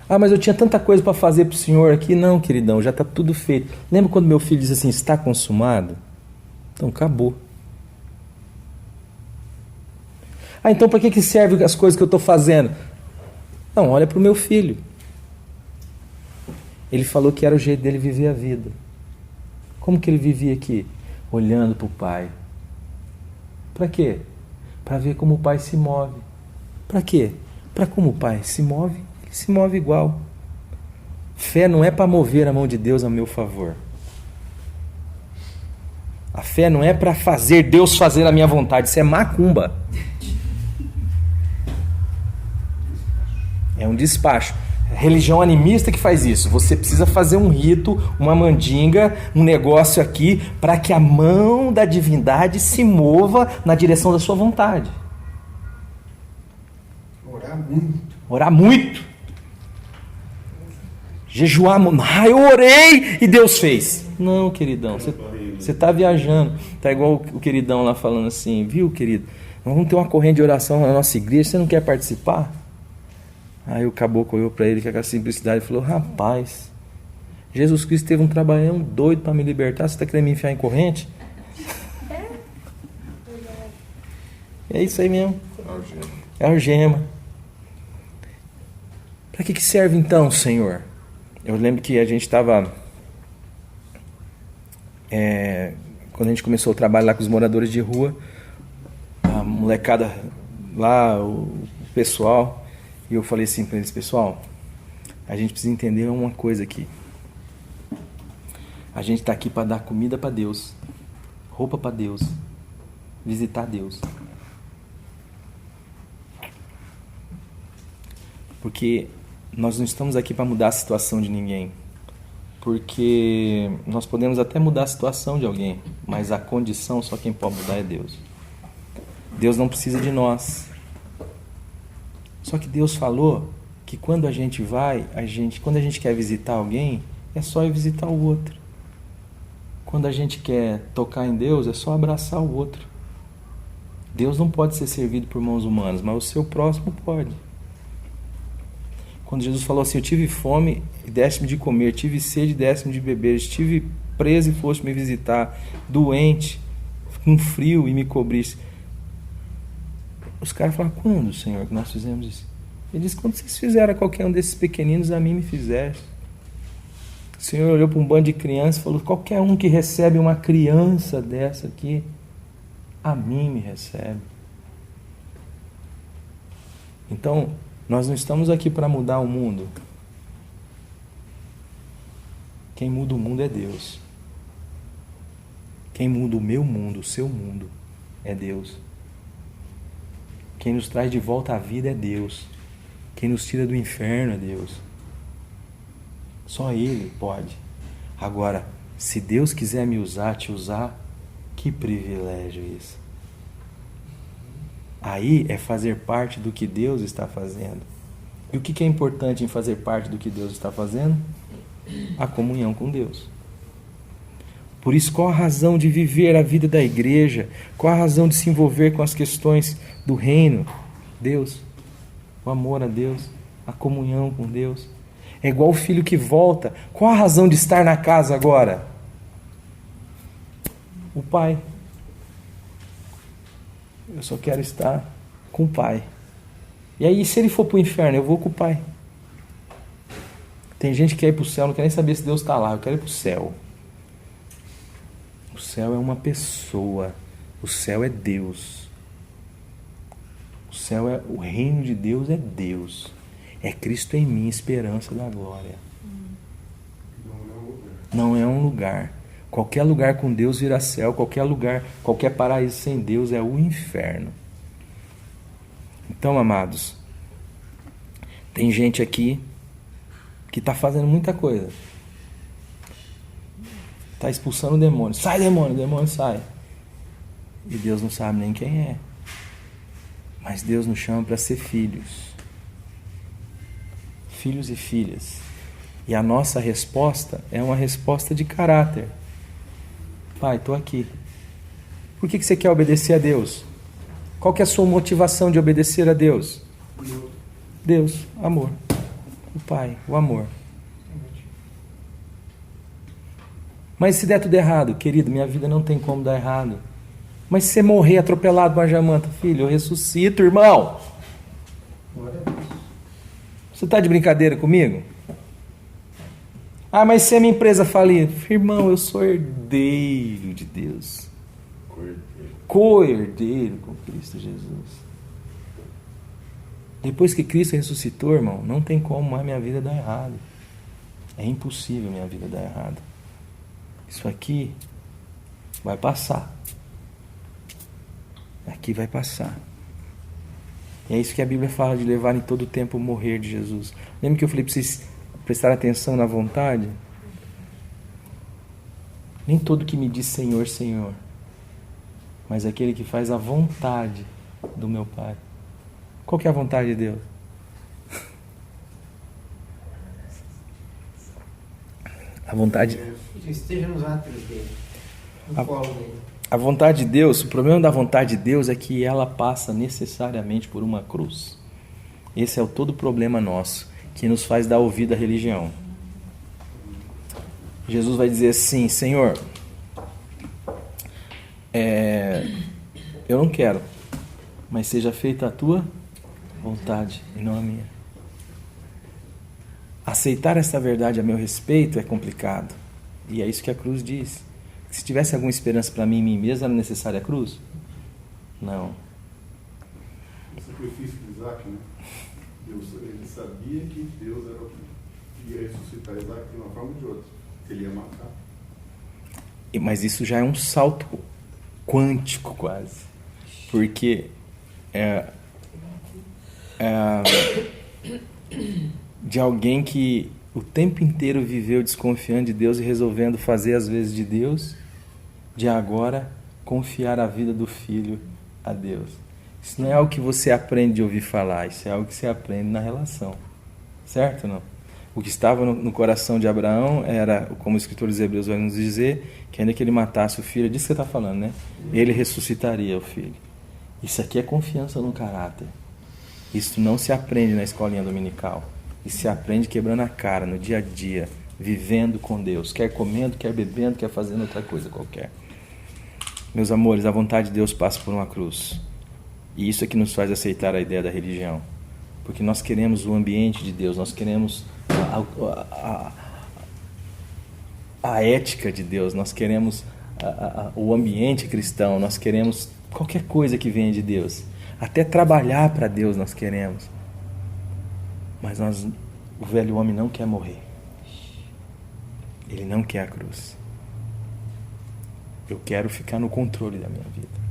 Mas eu tinha tanta coisa para fazer para o senhor aqui. Não, queridão, já está tudo feito. Lembra quando meu filho diz assim: está consumado? Então, acabou. Então para que serve as coisas que eu estou fazendo? Não, olha para o meu filho. Ele falou que era o jeito dele viver a vida. Como que ele vivia aqui? Olhando para o pai. Para quê? Para ver como o pai se move. Para quê? Para como o pai se move, ele se move igual. Fé não é para mover a mão de Deus a meu favor. A fé não é para fazer Deus fazer a minha vontade. Isso é macumba. É um despacho. Religião animista que faz isso. Você precisa fazer um rito, uma mandinga, um negócio aqui para que a mão da divindade se mova na direção da sua vontade. Orar muito. Jejuar muito. Eu orei e Deus fez. Não, queridão, você está viajando. Está igual o queridão lá falando assim: viu, querido, nós vamos ter uma corrente de oração na nossa igreja, você não quer participar? Aí o caboclo olhou para ele com aquela simplicidade e falou: rapaz, Jesus Cristo teve um trabalhão doido para me libertar, você está querendo me enfiar em corrente? É isso aí mesmo. É algema. Para que serve então, Senhor? Eu lembro que a gente estava... quando a gente começou o trabalho lá com os moradores de rua, a molecada lá, o pessoal... E eu falei assim para eles: pessoal, a gente precisa entender uma coisa aqui. A gente está aqui para dar comida para Deus, roupa para Deus, visitar Deus. Porque nós não estamos aqui para mudar a situação de ninguém. Porque nós podemos até mudar a situação de alguém, mas a condição só quem pode mudar é Deus. Deus não precisa de nós. Só que Deus falou que quando a gente vai, quando a gente quer visitar alguém, é só ir visitar o outro. Quando a gente quer tocar em Deus, é só abraçar o outro. Deus não pode ser servido por mãos humanas, mas o seu próximo pode. Quando Jesus falou assim, eu tive fome e deste-me de comer, tive sede e deste-me de beber, estive preso e foste me visitar, doente, com frio e me cobriste. Os caras falaram, quando, Senhor, que nós fizemos isso? Ele disse, quando vocês fizeram a qualquer um desses pequeninos, a mim me fizeste. O Senhor olhou para um bando de crianças e falou, qualquer um que recebe uma criança dessa aqui, a mim me recebe. Então, nós não estamos aqui para mudar o mundo. Quem muda o mundo é Deus. Quem muda o meu mundo, o seu mundo, é Deus. Quem nos traz de volta à vida é Deus. Quem nos tira do inferno é Deus. Só Ele pode. Agora, se Deus quiser me usar, te usar, que privilégio isso. Aí é fazer parte do que Deus está fazendo. E o que é importante em fazer parte do que Deus está fazendo? A comunhão com Deus. Por isso, qual a razão de viver a vida da igreja? Qual a razão de se envolver com as questões do reino? Deus. O amor a Deus. A comunhão com Deus. É igual o filho que volta. Qual a razão de estar na casa agora? O pai. Eu só quero estar com o pai. E aí, se ele for para o inferno, eu vou com o pai. Tem gente que quer ir para o céu, não quer nem saber se Deus está lá. Eu quero ir para o céu. O céu é uma pessoa. O céu é Deus. O céu é o reino de Deus, é Deus. É Cristo em mim, esperança da glória. Não é um lugar. Qualquer lugar com Deus vira céu. Qualquer lugar, qualquer paraíso sem Deus é o inferno. Então, amados, tem gente aqui que está fazendo muita coisa. Está expulsando o demônio. Sai, demônio, o demônio sai. E Deus não sabe nem quem é. Mas Deus nos chama para ser filhos. Filhos e filhas. E a nossa resposta é uma resposta de caráter. Pai, estou aqui. Por que você quer obedecer a Deus? Qual que é a sua motivação de obedecer a Deus? Deus, amor. O Pai, o amor. Mas se der tudo errado, querido, minha vida não tem como dar errado. Mas se você morrer atropelado por uma jamanta, filho, eu ressuscito, irmão. Você está de brincadeira comigo? Ah, mas se a minha empresa falir, irmão, eu sou herdeiro de Deus. Co-herdeiro com Cristo Jesus. Depois que Cristo ressuscitou, irmão, não tem como a minha vida dar errado. É impossível a minha vida dar errado. Isso aqui vai passar. Aqui vai passar. E é isso que a Bíblia fala de levar em todo o tempo o morrer de Jesus. Lembra que eu falei para vocês prestarem atenção na vontade? Nem todo que me diz Senhor, Senhor, mas aquele que faz a vontade do meu Pai. Qual que é a vontade de Deus? A vontade... Esteja nos átrios dele, no colo dele. A vontade de Deus, o problema da vontade de Deus é que ela passa necessariamente por uma cruz. Esse é o todo problema nosso, que nos faz dar ouvido à religião. Jesus vai dizer assim, Senhor, eu não quero, mas seja feita a tua vontade e não a minha. Aceitar essa verdade a meu respeito é complicado. E é isso que a cruz diz. Se tivesse alguma esperança para mim em mim mesmo, era necessária a cruz? Não. O sacrifício de Isaac, né? Ele sabia que Deus era o que ia ressuscitar Isaac de uma forma ou de outra. Ele ia matar. Mas isso já é um salto quântico quase. Porque de alguém que o tempo inteiro viveu desconfiando de Deus e resolvendo fazer as vezes de Deus, de agora confiar a vida do filho a Deus. Isso não é algo que você aprende de ouvir falar, isso é algo que você aprende na relação. Certo ou não? O que estava no coração de Abraão era, como o escritor dos Hebreus vai nos dizer, que ainda que ele matasse o filho, é disso que você está falando, né? Ele ressuscitaria o filho. Isso aqui é confiança no caráter. Isso não se aprende na escolinha dominical. Isso se aprende quebrando a cara, no dia a dia, vivendo com Deus. Quer comendo, quer bebendo, quer fazendo outra coisa qualquer. Meus amores, a vontade de Deus passa por uma cruz. E isso é que nos faz aceitar a ideia da religião. Porque nós queremos o ambiente de Deus, nós queremos a ética de Deus, nós queremos o ambiente cristão, nós queremos qualquer coisa que venha de Deus. Até trabalhar para Deus nós queremos. Mas o velho homem não quer morrer. Ele não quer a cruz. Eu quero ficar no controle da minha vida.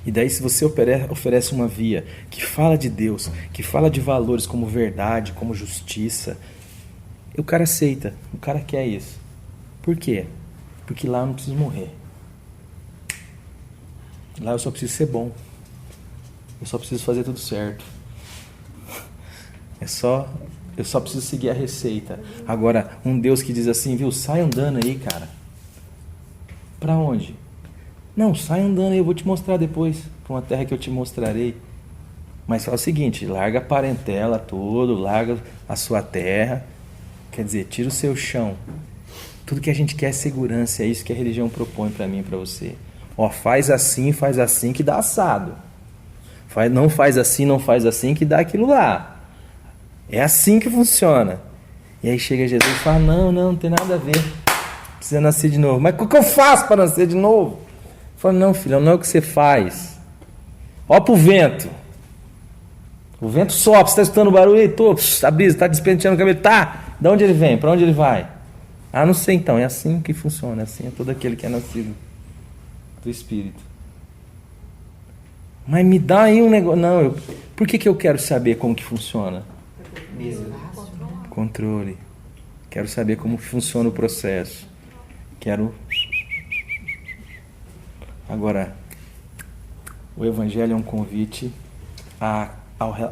E daí, se você oferece uma via que fala de Deus, que fala de valores como verdade, como justiça, o cara aceita, o cara quer isso. Por quê? Porque lá eu não preciso morrer. Lá eu só preciso ser bom. Eu só preciso fazer tudo certo. Eu só preciso seguir a receita. Agora, um Deus que diz assim, viu, sai andando aí, cara. Pra onde? Não, sai andando aí, eu vou te mostrar depois, para uma terra que eu te mostrarei. Mas fala o seguinte, larga a parentela toda, larga a sua terra, quer dizer, tira o seu chão. Tudo que a gente quer é segurança, é isso que a religião propõe para mim e para você. Ó, faz assim que dá assado. Não faz assim que dá aquilo lá. É assim que funciona. E aí chega Jesus e fala, não tem nada a ver, precisa nascer de novo. Mas o que eu faço para nascer de novo? Fala, não, filhão, não é o que você faz. Ó pro vento. O vento sopra, você está escutando o barulho, a brisa, está despenteando o cabelo. Tá, de onde ele vem? Para onde ele vai? Ah, não sei então, é assim que funciona, assim é todo aquele que é nascido do Espírito. Mas me dá aí um negócio. Não, por que eu quero saber como que funciona? Controle. Quero saber como funciona o processo. Quero... Agora, o Evangelho é um convite à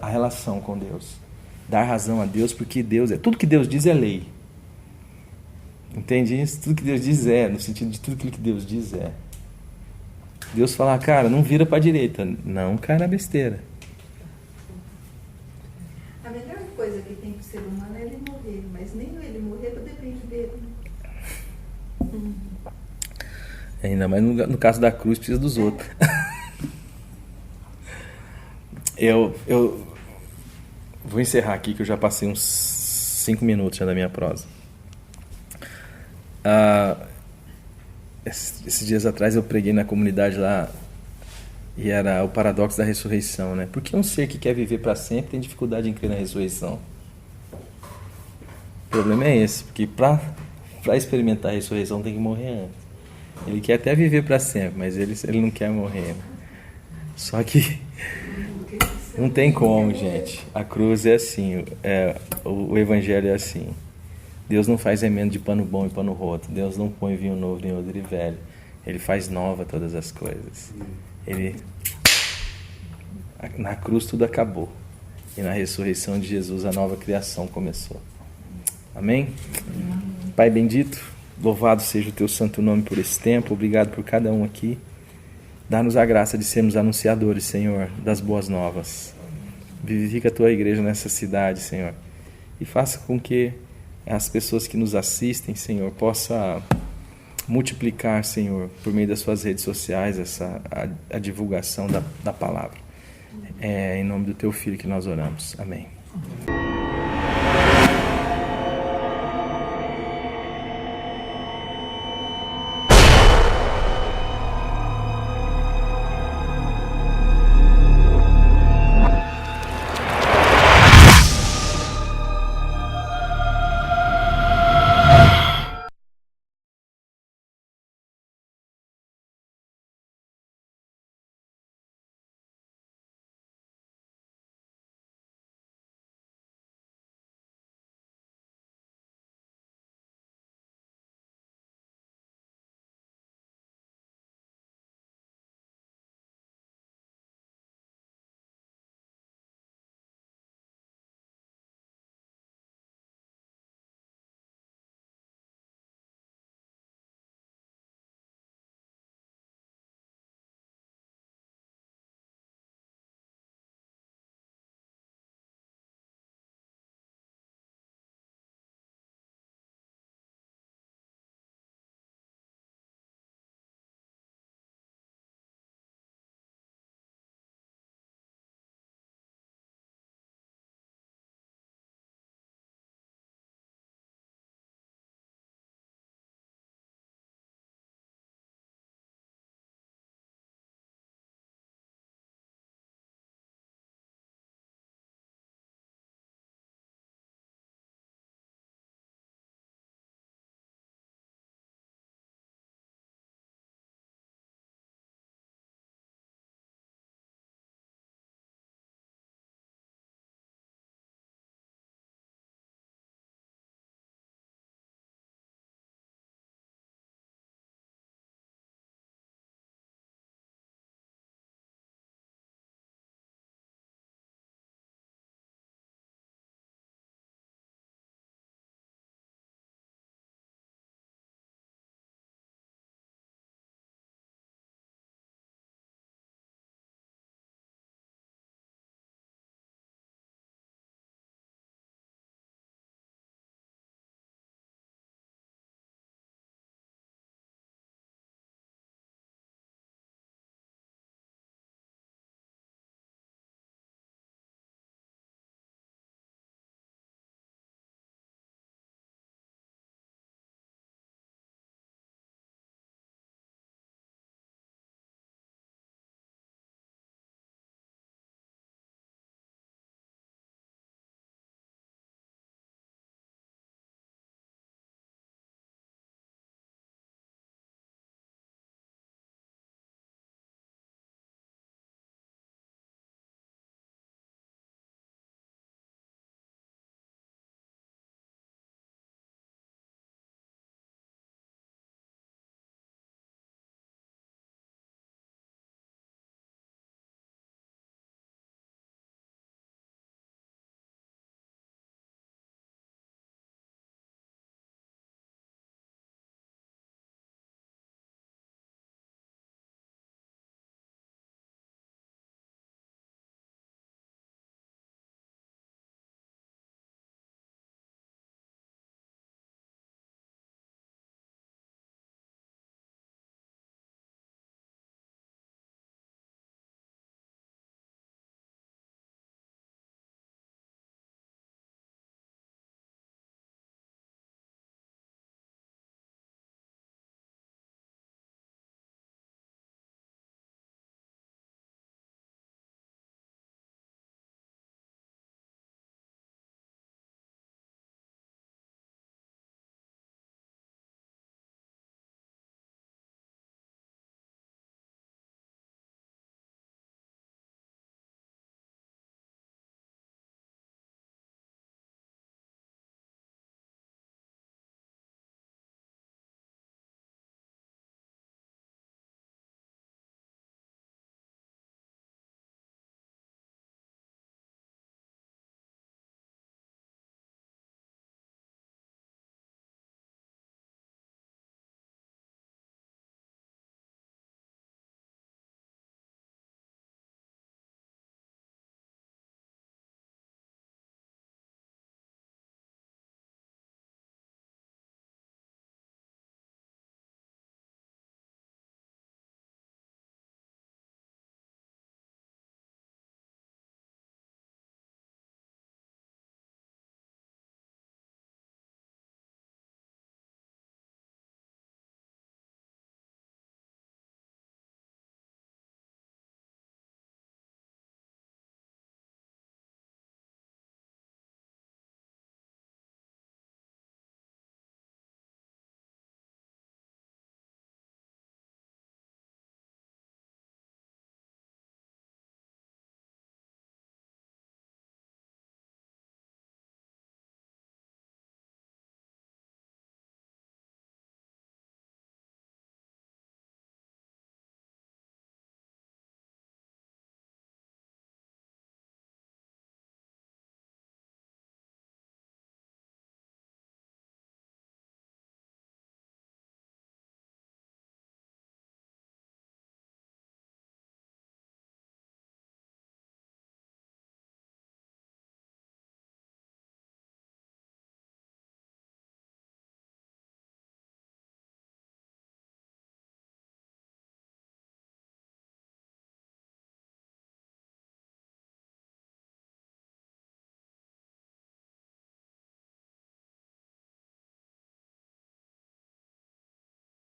relação com Deus. Dar razão a Deus, porque Deus é... Tudo que Deus diz é lei. Entende isso? Tudo que Deus diz é, no sentido de tudo aquilo que Deus diz é. Deus fala, cara, não vira para a direita. Não, cara, é besteira. A melhor coisa que tem para o ser humano é ele morrer, mas nem ele morrer depende dele. Ainda mais no caso da cruz, precisa dos outros. Eu vou encerrar aqui, que eu já passei uns 5 minutos já da minha prosa. Esses dias atrás eu preguei na comunidade lá, e era o paradoxo da ressurreição, né? Porque um ser que quer viver para sempre tem dificuldade em crer na ressurreição. O problema é esse, porque para experimentar a ressurreição tem que morrer antes. Ele quer até viver para sempre, mas ele não quer morrer. Só que não tem como, gente. A cruz é assim, o Evangelho é assim. Deus não faz emenda de pano bom e pano roto. Deus não põe vinho novo nem odre velho. Ele faz nova todas as coisas. Na cruz tudo acabou. E na ressurreição de Jesus a nova criação começou. Amém? Pai bendito, louvado seja o teu santo nome por esse tempo. Obrigado por cada um aqui. Dá-nos a graça de sermos anunciadores, Senhor, das boas novas. Vivifica a tua igreja nessa cidade, Senhor. E faça com que as pessoas que nos assistem, Senhor, possam multiplicar, Senhor, por meio das suas redes sociais, a divulgação da palavra. É em nome do teu Filho que nós oramos. Amém.